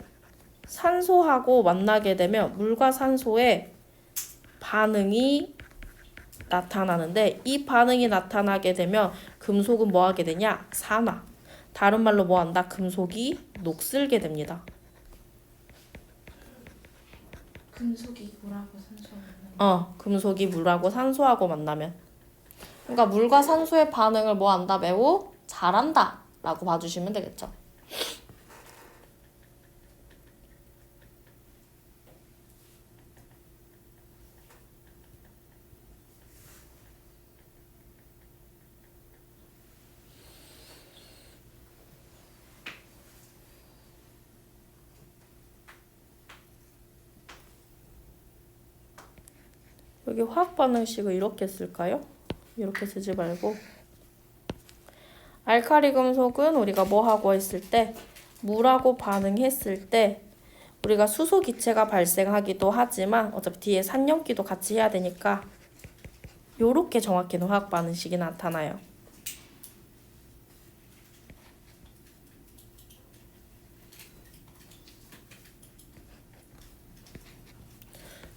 산소하고 만나게 되면 물과 산소의 반응이 나타나는데 이 반응이 나타나게 되면 금속은 뭐 하게 되냐? 산화. 다른 말로 뭐 한다? 금속이 녹슬게 됩니다.
금속이 물하고 산소가 만나면
금속이 물하고 산소하고 만나면. 그러니까 물과 산소의 반응을 뭐 한다? 매우 잘한다 라고 봐주시면 되겠죠. 여기 화학 반응식을 이렇게 쓸까요? 이렇게 쓰지 말고 알칼리 금속은 우리가 뭐 하고 했을 때 물하고 반응했을 때 우리가 수소 기체가 발생하기도 하지만 어차피 뒤에 산염기도 같이 해야 되니까 요렇게 정확히는 화학 반응식이 나타나요.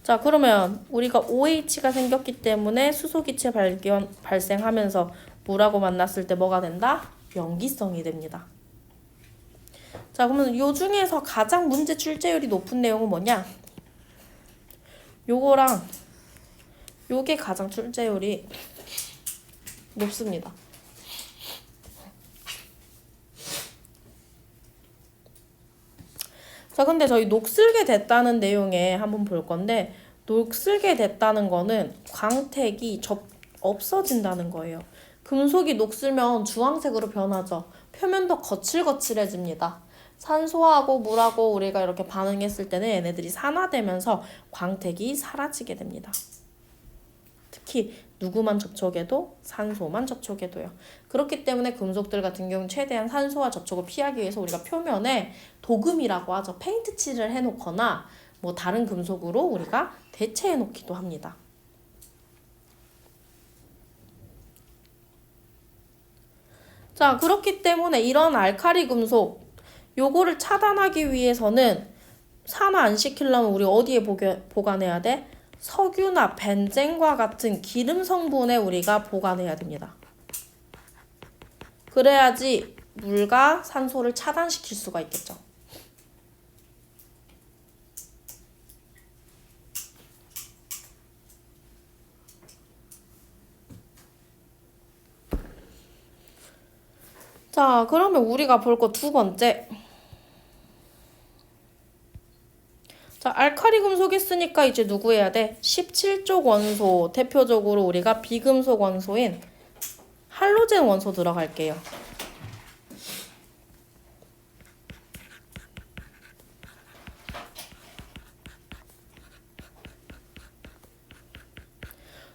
자, 그러면 우리가 OH가 생겼기 때문에 수소기체 발생하면서 물하고 만났을 때 뭐가 된다? 염기성이 됩니다. 자, 그러면 요 중에서 가장 문제 출제율이 높은 내용은 뭐냐? 요거랑 요게 가장 출제율이 높습니다. 자, 근데 저희 녹슬게 됐다는 내용에 한번 볼 건데 녹슬게 됐다는 거는 광택이 없어진다는 거예요. 금속이 녹슬면 주황색으로 변하죠. 표면도 거칠거칠해집니다. 산소하고 물하고 우리가 이렇게 반응했을 때는 얘네들이 산화되면서 광택이 사라지게 됩니다. 특히 누구만 접촉해도 산소만 접촉해도요. 그렇기 때문에 금속들 같은 경우는 최대한 산소와 접촉을 피하기 위해서 우리가 표면에 도금이라고 하죠. 페인트 칠을 해놓거나 뭐 다른 금속으로 우리가 대체해 놓기도 합니다. 자, 그렇기 때문에 이런 알칼리 금속 요거를 차단하기 위해서는 산화 안 시키려면 우리 어디에 보관해야 돼? 석유나 벤젠과 같은 기름 성분에 우리가 보관해야 됩니다. 그래야지 물과 산소를 차단시킬 수가 있겠죠. 자, 그러면 우리가 볼 거 두 번째. 자, 알칼리 금속 했으니까 이제 누구 해야 돼? 17쪽 원소, 대표적으로 우리가 비금속 원소인 할로젠 원소 들어갈게요.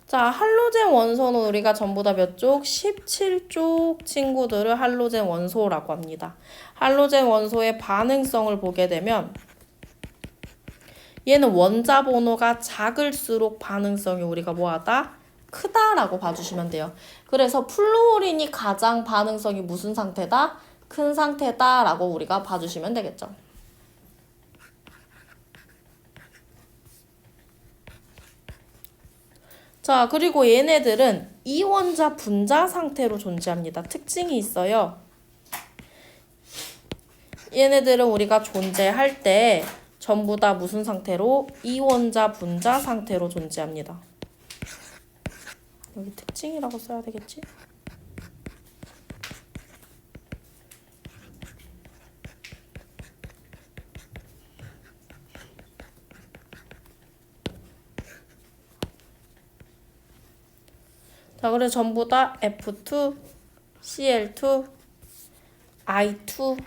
자, 할로젠 원소는 우리가 전부 다 몇 쪽? 17쪽 친구들을 할로젠 원소라고 합니다. 할로젠 원소의 반응성을 보게 되면 얘는 원자 번호가 작을수록 반응성이 우리가 뭐하다? 크다라고 봐주시면 돼요. 그래서 플루오린이 가장 반응성이 무슨 상태다? 큰 상태다라고 우리가 봐주시면 되겠죠. 자, 그리고 얘네들은 이원자 분자 상태로 존재합니다. 특징이 있어요. 얘네들은 우리가 존재할 때 전부 다 무슨 상태로? 이원자 분자 상태로 존재합니다. 여기 특징이라고 써야 되겠지? 자, 그래서 전부 다 F2, Cl2, I2,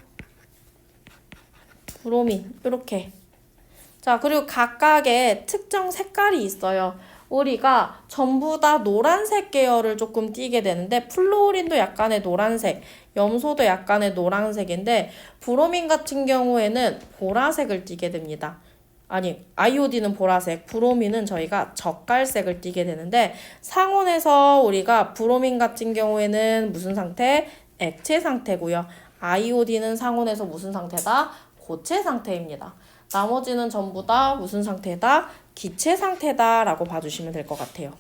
브로민 이렇게. 자, 그리고 각각의 특정 색깔이 있어요. 우리가 전부 다 노란색 계열을 조금 띠게 되는데 플루오린도 약간의 노란색, 염소도 약간의 노란색인데 브로민 같은 경우에는 보라색을 띠게 됩니다. 아니, 아이오딘은 보라색, 브로민은 저희가 젓갈색을 띠게 되는데 상온에서 우리가 브로민 같은 경우에는 무슨 상태? 액체 상태고요. 아이오딘은 상온에서 무슨 상태다? 고체 상태입니다. 나머지는 전부 다 무슨 상태다? 기체 상태다 라고 봐주시면 될 것 같아요.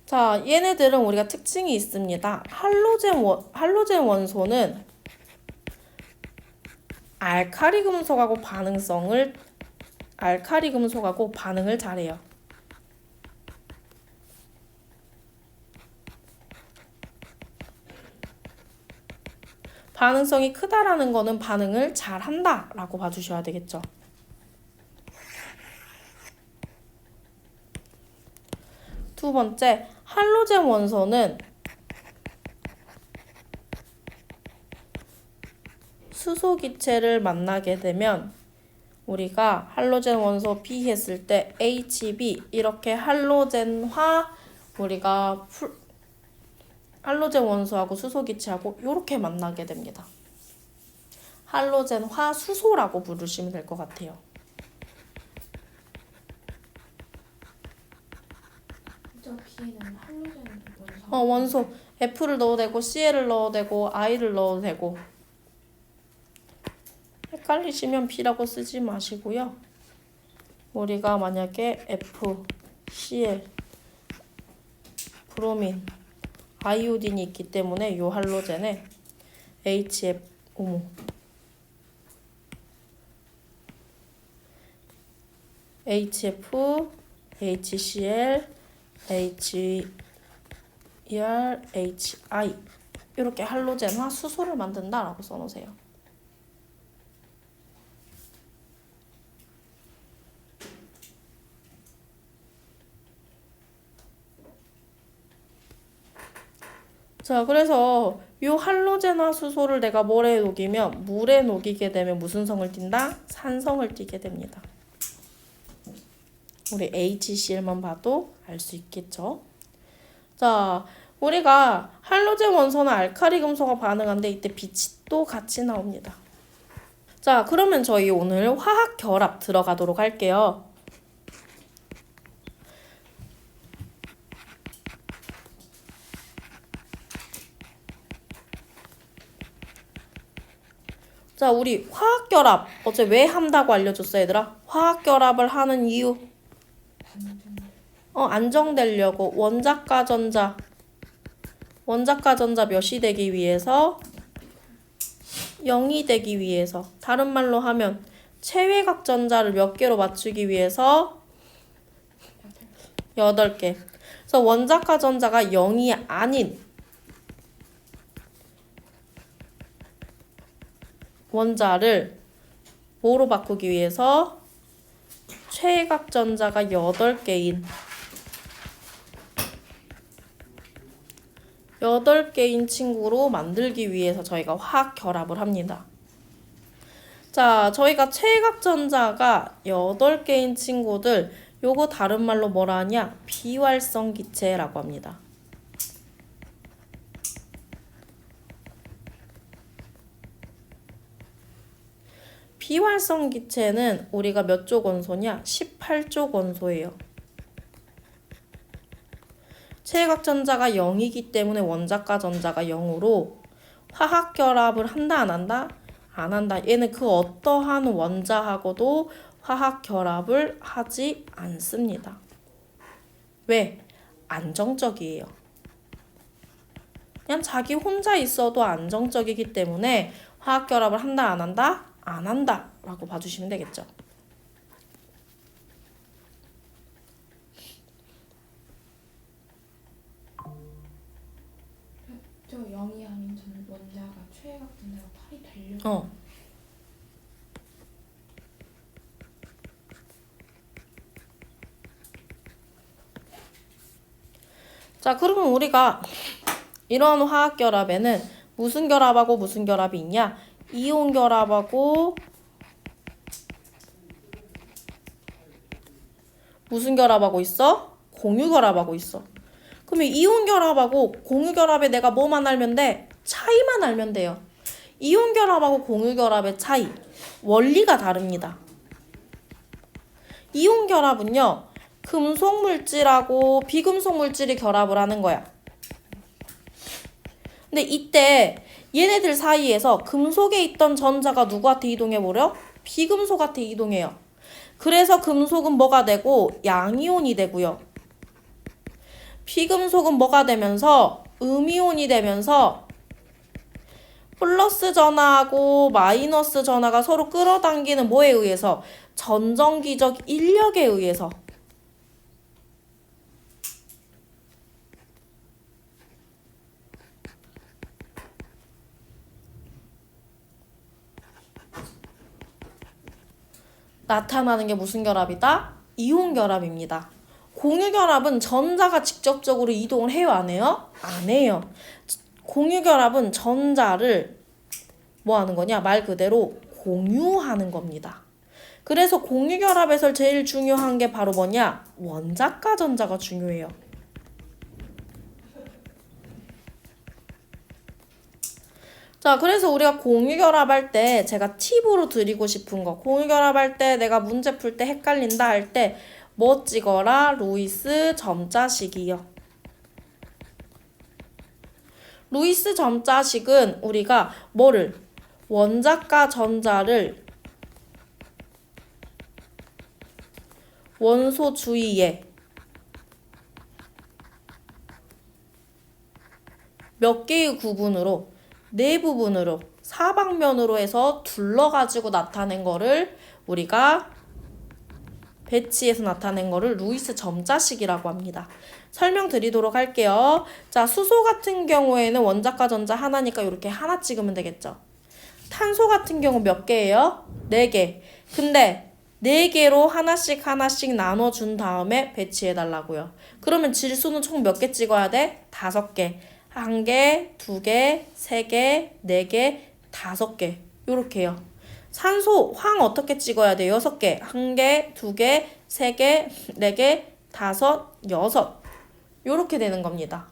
자, 얘네들은 우리가 특징이 있습니다. 할로젠 원소는 알카리 금속하고 반응을 잘해요. 반응성이 크다라는 거는 반응을 잘한다 라고 봐주셔야 되겠죠. 두 번째, 할로젠 원소는 수소 기체를 만나게 되면 우리가 할로젠 원소 B 했을 때 HB 이렇게 할로젠화 우리가 할로젠 원소하고 수소 기체하고 이렇게 만나게 됩니다. 할로젠화 수소라고 부르시면 될 것 같아요.
저 B는 할로젠 원소.
원소 F를 넣어도 되고 Cl을 넣어도 되고 I를 넣어도 되고. 헷갈리시면 B라고 쓰지 마시고요. 우리가 만약에 F, Cl, 브로민, 아이오딘이 있기 때문에 이 할로젠에 HF, HF, HCl, HER, HI 이렇게 할로젠화 수소를 만든다라고 써놓으세요. 자, 그래서 이 할로젠화 수소를 내가 뭐에 녹이면 물에 녹이게 되면 무슨 성을 띈다? 산성을 띠게 됩니다. 우리 HCl만 봐도 알 수 있겠죠? 자, 우리가 할로젠 원소는 알카리 금속과 반응하는데 이때 빛이 또 같이 나옵니다. 자, 그러면 저희 오늘 화학 결합 들어가도록 할게요. 자, 우리 화학결합 어제 왜 한다고 알려줬어 얘들아? 화학결합을 하는 이유 안정되려고 원자과 전자 몇이 되기 위해서 0이 되기 위해서 다른 말로 하면 체외각 전자를 몇 개로 맞추기 위해서 8개. 그래서 원자과 전자가 0이 아닌 원자를 뭐로 바꾸기 위해서 최각 전자가 8개인 8개인 친구로 만들기 위해서 저희가 화학 결합을 합니다. 자, 저희가 최각전자가 8개인 친구들, 요거 다른 말로 뭐라 하냐? 비활성 기체라고 합니다. 비활성 기체는 우리가 몇 쪽 원소냐? 18쪽 원소예요. 최각전자가 0이기 때문에 원자과 전자가 0으로 화학 결합을 한다 안 한다? 안 한다. 얘는 그 어떠한 원자하고도 화학 결합을 하지 않습니다. 왜? 안정적이에요. 그냥 자기 혼자 있어도 안정적이기 때문에 화학 결합을 한다 안 한다? 안 한다 라고 봐주시면 되겠죠.
저 0이 아닌 저는 원자가 최각전자가 8이 되려고.
자, 그러면 우리가 이런 화학 결합에는 무슨 결합하고 무슨 결합이 있냐? 이온 결합하고 무슨 결합하고 있어? 공유 결합하고 있어. 그러면 이온 결합하고 공유 결합에 내가 뭐만 알면 돼? 차이만 알면 돼요. 이온 결합하고 공유 결합의 차이, 원리가 다릅니다. 이온 결합은요, 금속 물질하고 비금속 물질이 결합을 하는 거야. 근데 이때 얘네들 사이에서 금속에 있던 전자가 누구한테 이동해버려? 비금속한테 이동해요. 그래서 금속은 뭐가 되고? 양이온이 되고요. 비금속은 뭐가 되면서? 음이온이 되면서 플러스 전하하고 마이너스 전하가 서로 끌어당기는 뭐에 의해서? 전정기적 인력에 의해서. 나타나는 게 무슨 결합이다? 이온 결합입니다. 공유 결합은 전자가 직접적으로 이동을 해요, 안 해요? 안 해요. 공유 결합은 전자를 뭐 하는 거냐? 말 그대로 공유하는 겁니다. 그래서 공유 결합에서 제일 중요한 게 바로 뭐냐? 원자과 전자가 중요해요. 자, 그래서 우리가 공유 결합할 때 제가 팁으로 드리고 싶은 거, 공유 결합할 때 내가 문제 풀 때 헷갈린다 할 때 뭐 찍어라? 루이스 점자식이요. 루이스 점자식은 우리가 뭐를? 원자과 전자를 원소 주위에 몇 개의 구분으로, 네 부분으로, 사방면으로 해서 둘러가지고 나타낸 거를 우리가 배치해서 나타낸 거를 루이스 점자식이라고 합니다. 설명드리도록 할게요. 자, 수소 같은 경우에는 원자과 전자 하나니까 이렇게 하나 찍으면 되겠죠. 탄소 같은 경우 몇 개예요? 4개. 근데 4개로 하나씩 나눠준 다음에 배치해달라고요. 그러면 질소는 총 몇 개 찍어야 돼? 5개. 1개, 2개, 3개, 4개, 5개. 요렇게요. 산소, 황 어떻게 찍어야 돼? 6개. 1개, 2개, 3개, 4개, 5, 6. 요렇게 되는 겁니다.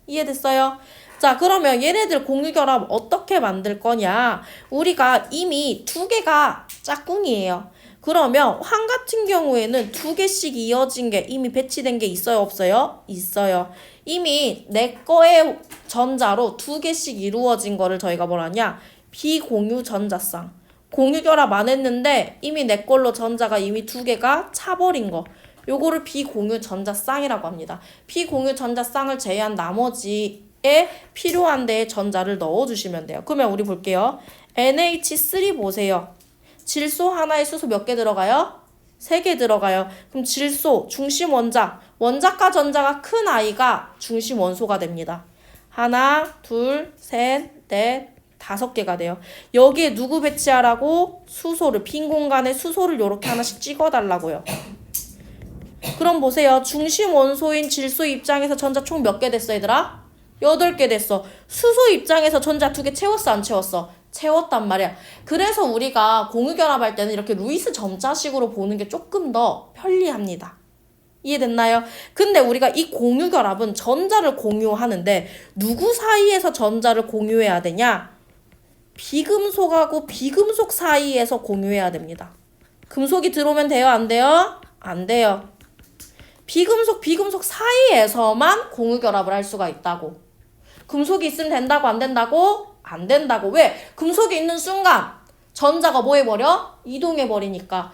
이해됐어요? 자, 그러면 얘네들 공유결합 어떻게 만들 거냐? 우리가 이미 2개가 짝꿍이에요. 그러면 황 같은 경우에는 2개씩 이어진 게 이미 배치된 게 있어요? 없어요? 있어요. 이미 내 거의 전자로 2개씩 이루어진 거를 저희가 뭐라냐? 비공유 전자쌍. 공유 결합 안 했는데 이미 내 걸로 전자가 이미 2개가 차버린 거. 요거를 비공유 전자쌍이라고 합니다. 비공유 전자쌍을 제외한 나머지에 필요한 데에 전자를 넣어주시면 돼요. 그러면 우리 볼게요. NH3 보세요. 질소 하나에 수소 몇 개 들어가요? 3개 들어가요. 그럼 질소, 중심 원자, 원자과 전자가 큰 아이가 중심 원소가 됩니다. 하나, 둘, 셋, 넷, 5개가 돼요. 여기에 누구 배치하라고? 수소를, 빈 공간에 수소를 이렇게 하나씩 찍어달라고요. 그럼 보세요. 중심 원소인 질소 입장에서 전자 총 몇 개 됐어, 얘들아? 8개 됐어. 수소 입장에서 전자 2개 채웠어, 안 채웠어? 채웠단 말이야. 그래서 우리가 공유결합할 때는 이렇게 루이스 점자식으로 보는 게 조금 더 편리합니다. 이해됐나요? 근데 우리가 이 공유결합은 전자를 공유하는데 누구 사이에서 전자를 공유해야 되냐? 비금속하고 비금속 사이에서 공유해야 됩니다. 금속이 들어오면 돼요? 안 돼요? 안 돼요. 비금속 사이에서만 공유결합을 할 수가 있다고. 금속이 있으면 된다고 안 된다고? 안 된다고. 왜? 금속이 있는 순간 전자가 뭐 해버려? 이동해버리니까.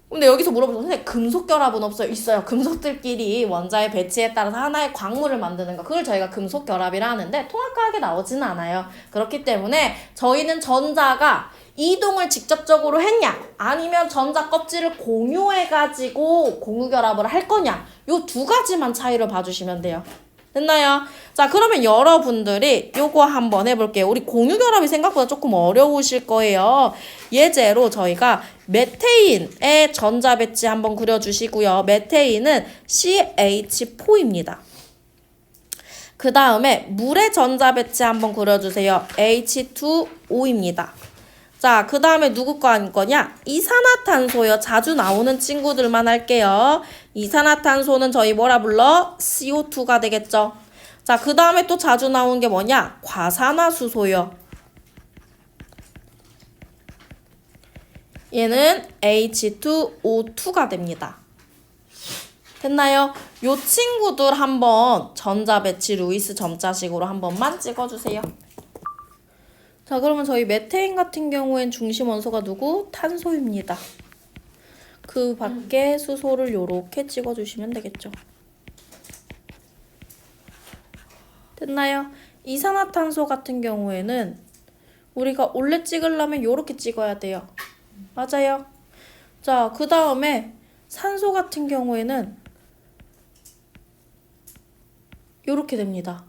근데 여기서 물어보죠. 선생님 금속 결합은 없어요? 있어요. 금속들끼리 원자의 배치에 따라서 하나의 광물을 만드는 거. 그걸 저희가 금속 결합이라 하는데 통합과학에 나오지는 않아요. 그렇기 때문에 저희는 전자가 이동을 직접적으로 했냐 아니면 전자 껍질을 공유해가지고 공유결합을 할 거냐 요 두 가지만 차이를 봐주시면 돼요. 됐나요? 자, 그러면 여러분들이 요거 한번 해볼게요. 우리 공유결합이 생각보다 조금 어려우실 거예요. 예제로 저희가 메테인의 전자 배치 한번 그려주시고요. 메테인은 CH4입니다. 그 다음에 물의 전자 배치 한번 그려주세요. H2O입니다. 자, 그 다음에 누구 거 아닐 거냐? 이산화탄소요. 자주 나오는 친구들만 할게요. 이산화탄소는 저희 뭐라 불러? CO2가 되겠죠. 자, 그 다음에 또 자주 나오는 게 뭐냐? 과산화수소요. 얘는 H2O2가 됩니다. 됐나요? 요 친구들 한번 전자 배치 루이스 점자식으로 한 번만 찍어주세요. 자, 그러면 저희 메테인 같은 경우엔 중심 원소가 누구? 탄소입니다. 그 밖에 수소를 요렇게 찍어주시면 되겠죠. 됐나요? 이산화탄소 같은 경우에는 우리가 원래 찍으려면 요렇게 찍어야 돼요. 맞아요? 자, 그 다음에 산소 같은 경우에는 요렇게 됩니다.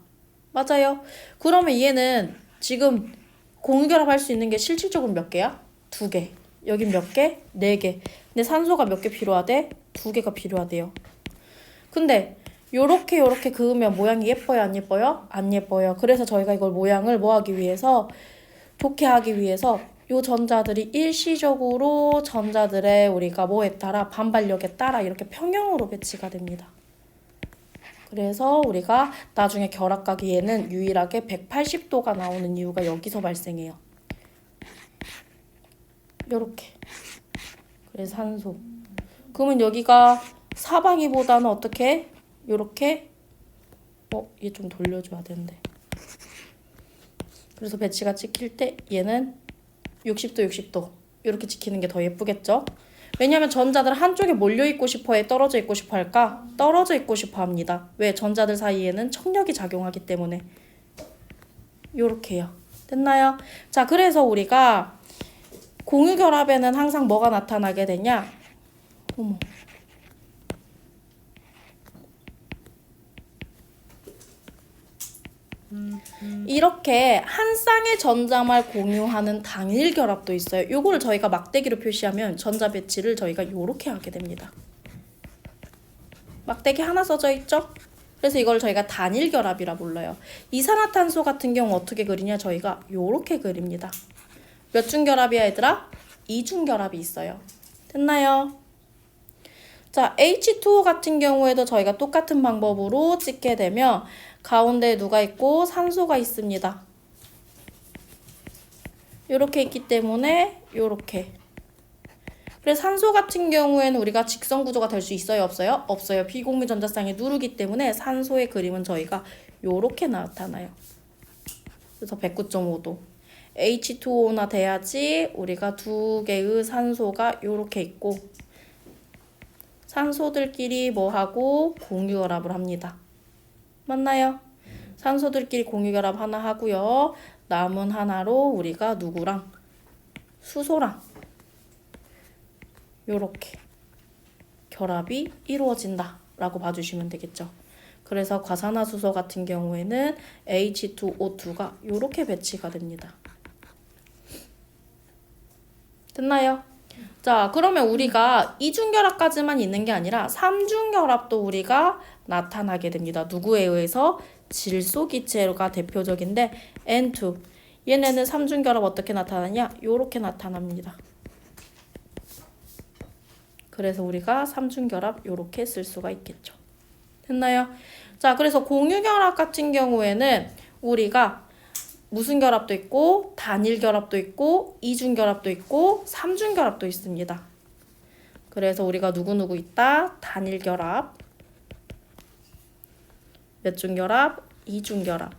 맞아요? 그러면 얘는 지금 공유결합할 수 있는 게 실질적으로 몇 개야? 2개. 여긴 몇 개? 4개. 근데 산소가 몇 개 필요하대? 2개가 필요하대요. 근데 요렇게 그으면 모양이 예뻐요? 안 예뻐요? 안 예뻐요. 그래서 저희가 이걸 모양을 뭐 하기 위해서 좋게 하기 위해서 요 전자들이 일시적으로 전자들의 우리가 뭐에 따라 반발력에 따라 이렇게 평형으로 배치가 됩니다. 그래서 우리가 나중에 결합각에는 유일하게 180도가 나오는 이유가 여기서 발생해요. 요렇게. 그래서 산소. 그러면 여기가 사방이보다는 어떻게? 요렇게. 얘 좀 돌려줘야 되는데. 그래서 배치가 찍힐 때 얘는 60도 60도 이렇게 지키는 게 더 예쁘겠죠? 왜냐하면 전자들 한쪽에 몰려있고 싶어 해? 떨어져 있고 싶어 할까? 떨어져 있고 싶어 합니다. 왜? 전자들 사이에는 청력이 작용하기 때문에. 요렇게요. 됐나요? 자, 그래서 우리가 공유결합에는 항상 뭐가 나타나게 되냐? 어머. 이렇게 한 쌍의 전자만 공유하는 단일 결합도 있어요. 요거를 저희가 막대기로 표시하면 전자 배치를 저희가 요렇게 하게 됩니다. 막대기 하나 써져 있죠? 그래서 이걸 저희가 단일 결합이라 불러요. 이산화탄소 같은 경우 어떻게 그리냐? 저희가 요렇게 그립니다. 몇 중 결합이야 얘들아? 2중 결합이 있어요. 됐나요? 자, H2O 같은 경우에도 저희가 똑같은 방법으로 찍게 되면 가운데 누가 있고 산소가 있습니다. 요렇게 있기 때문에 요렇게. 그래서 산소 같은 경우에는 우리가 직선 구조가 될 수 있어요? 없어요? 없어요. 비공유 전자쌍이 누르기 때문에 산소의 그림은 저희가 요렇게 나타나요. 그래서 109.5도. H2O나 돼야지 우리가 2개의 산소가 요렇게 있고 산소들끼리 뭐하고 공유결합을 합니다. 맞나요? 산소들끼리 공유결합 하나 하고요. 남은 하나로 우리가 누구랑? 수소랑 요렇게 결합이 이루어진다 라고 봐주시면 되겠죠. 그래서 과산화수소 같은 경우에는 H2O2가 요렇게 배치가 됩니다. 됐나요? 자, 그러면 우리가 이중결합까지만 있는 게 아니라 삼중결합도 우리가 나타나게 됩니다. 누구에 의해서? 질소기체가 대표적인데 N2. 얘네는 삼중결합 어떻게 나타나냐? 요렇게 나타납니다. 그래서 우리가 삼중결합 요렇게 쓸 수가 있겠죠. 됐나요? 자, 그래서 공유결합 같은 경우에는 우리가 무슨 결합도 있고 단일 결합도 있고 이중결합도 있고 삼중결합도 있습니다. 그래서 우리가 누구누구 있다? 단일 결합, 몇 중결합? 이중결합,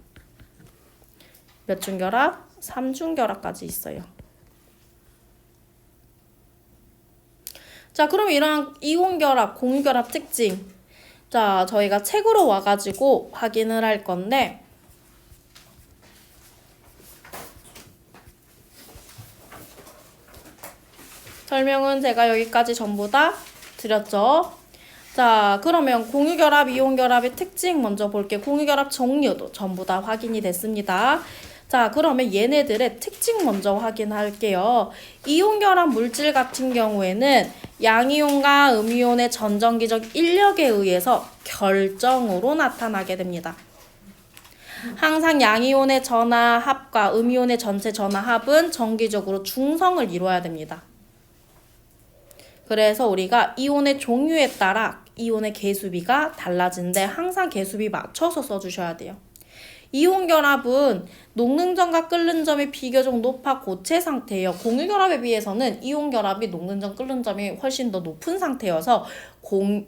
몇 중결합? 삼중결합까지 있어요. 자, 그럼 이러한 이온결합, 공유결합 특징, 자, 저희가 책으로 와가지고 확인을 할 건데 설명은 제가 여기까지 전부 다 드렸죠. 자, 그러면 공유결합, 이온결합의 특징 먼저 볼게요. 공유결합 종류도 전부 다 확인이 됐습니다. 자, 그러면 얘네들의 특징 먼저 확인할게요. 이온결합 물질 같은 경우에는 양이온과 음이온의 전전기적 인력에 의해서 결정으로 나타나게 됩니다. 항상 양이온의 전하합과 음이온의 전체 전하합은 정기적으로 중성을 이루어야 됩니다. 그래서 우리가 이온의 종류에 따라 이온의 개수비가 달라지는데 항상 개수비 맞춰서 써주셔야 돼요. 이온 결합은 녹는 점과 끓는 점이 비교적 높아 고체 상태예요. 공유 결합에 비해서는 이온 결합이 녹는 점, 끓는 점이 훨씬 더 높은 상태여서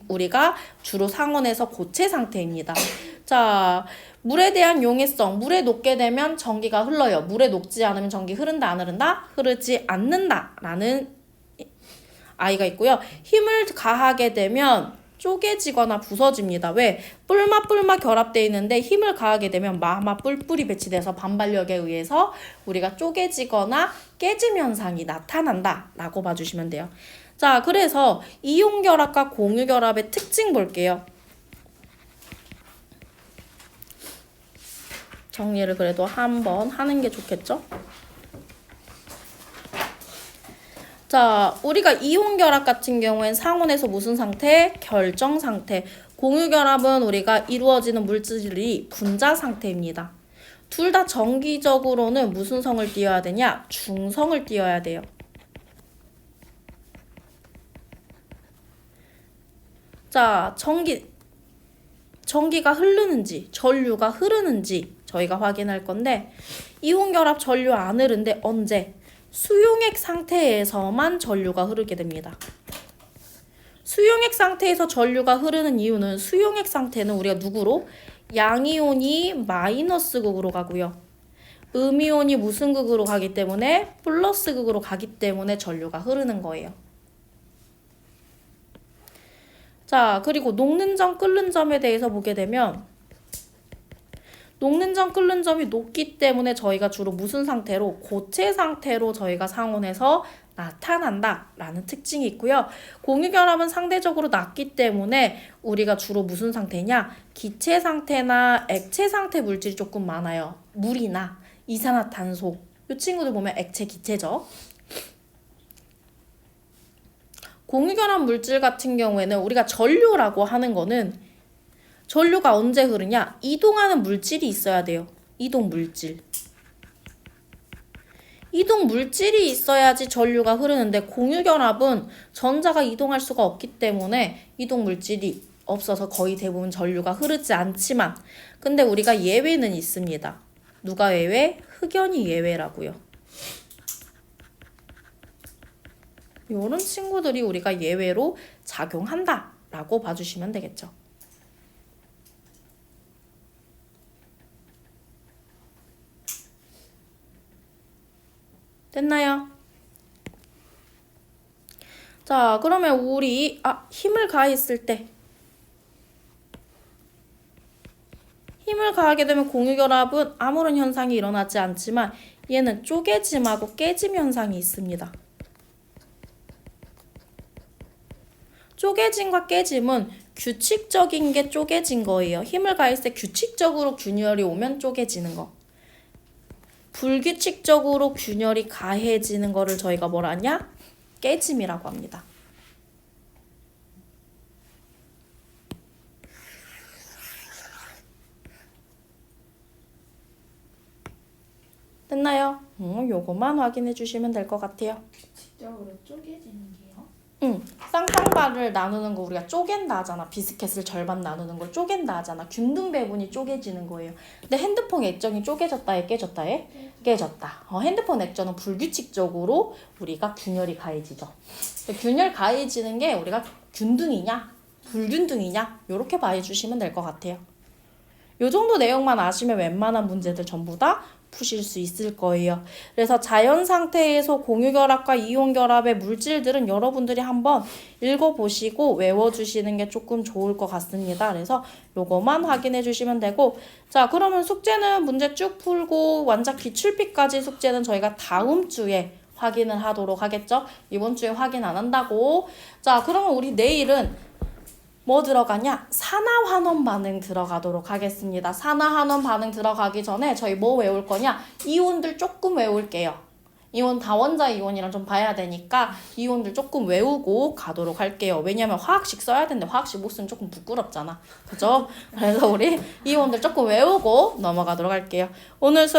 우리가 주로 상온에서 고체 상태입니다. 자, 물에 대한 용해성. 물에 녹게 되면 전기가 흘러요. 물에 녹지 않으면 전기 흐른다, 안 흐른다? 흐르지 않는다 라는 아이가 있고요. 힘을 가하게 되면 쪼개지거나 부서집니다. 왜? 뿔마 결합되어 있는데 힘을 가하게 되면 마마 뿔뿔이 배치돼서 반발력에 의해서 우리가 쪼개지거나 깨짐 현상이 나타난다 라고 봐주시면 돼요. 자, 그래서 이온 결합과 공유 결합의 특징 볼게요. 정리를 그래도 한번 하는 게 좋겠죠? 자, 우리가 이온 결합 같은 경우엔 상온에서 무슨 상태? 결정 상태. 공유 결합은 우리가 이루어지는 물질이 분자 상태입니다. 둘 다 정기적으로는 무슨 성을 띄어야 되냐? 중성을 띄어야 돼요. 자, 전기가 흐르는지, 전류가 흐르는지 저희가 확인할 건데 이온 결합 전류 안 흐른데 언제? 수용액 상태에서만 전류가 흐르게 됩니다. 수용액 상태에서 전류가 흐르는 이유는 수용액 상태는 우리가 누구로? 양이온이 마이너스 극으로 가고요. 음이온이 무슨 극으로 가기 때문에? 플러스 극으로 가기 때문에 전류가 흐르는 거예요. 자, 그리고 녹는 점, 끓는 점에 대해서 보게 되면 녹는 점, 끓는 점이 높기 때문에 저희가 주로 무슨 상태로? 고체 상태로 저희가 상온에서 나타난다 라는 특징이 있고요. 공유결합은 상대적으로 낮기 때문에 우리가 주로 무슨 상태냐? 기체 상태나 액체 상태 물질이 조금 많아요. 물이나 이산화탄소. 이 친구들 보면 액체, 기체죠. 공유결합 물질 같은 경우에는 우리가 전류라고 하는 거는 전류가 언제 흐르냐? 이동하는 물질이 있어야 돼요. 이동 물질. 이동 물질이 있어야지 전류가 흐르는데 공유결합은 전자가 이동할 수가 없기 때문에 이동 물질이 없어서 거의 대부분 전류가 흐르지 않지만 근데 우리가 예외는 있습니다. 누가 예외? 흑연이 예외라고요. 이런 친구들이 우리가 예외로 작용한다 라고 봐주시면 되겠죠. 됐나요? 자, 그러면 우리 힘을 가했을 때 힘을 가하게 되면 공유결합은 아무런 현상이 일어나지 않지만 얘는 쪼개짐하고 깨짐 현상이 있습니다. 쪼개짐과 깨짐은 규칙적인 게 쪼개진 거예요. 힘을 가했을 때 규칙적으로 균열이 오면 쪼개지는 거. 불규칙적으로 균열이 가해지는 거를 저희가 뭐라 하냐? 깨짐이라고 합니다. 됐나요? 요거만 확인해 주시면 될 것 같아요.
직접으로 쪼개지는 게요?
쌍쌍바를 나누는 거 우리가 쪼갠다 하잖아. 비스켓을 절반 나누는 걸 쪼갠다 하잖아. 균등 배분이 쪼개지는 거예요. 근데 핸드폰 액정이 쪼개졌다에 깨졌다에 깨졌다. 핸드폰 액정은 불규칙적으로 우리가 균열이 가해지죠. 균열 가해지는 게 우리가 균등이냐 불균등이냐 이렇게 봐주시면 될 것 같아요. 요 정도 내용만 아시면 웬만한 문제들 전부 다 푸실 수 있을 거예요. 그래서 자연 상태에서 공유결합과 이온결합의 물질들은 여러분들이 한번 읽어보시고 외워주시는 게 조금 좋을 것 같습니다. 그래서 요거만 확인해 주시면 되고, 자, 그러면 숙제는 문제 쭉 풀고 완작 기출피까지 숙제는 저희가 다음 주에 확인을 하도록 하겠죠? 이번 주에 확인 안 한다고. 자, 그러면 우리 내일은 뭐 들어가냐? 산화환원 반응 들어가도록 하겠습니다. 산화환원 반응 들어가기 전에 저희 뭐 외울 거냐? 이온들 조금 외울게요. 이온 다원자 이온이랑 좀 봐야 되니까 이온들 조금 외우고 가도록 할게요. 왜냐면 화학식 써야 되는데 화학식 못 쓰면 조금 부끄럽잖아. 그죠? 그래서 우리 이온들 조금 외우고 넘어가도록 할게요. 오늘 수업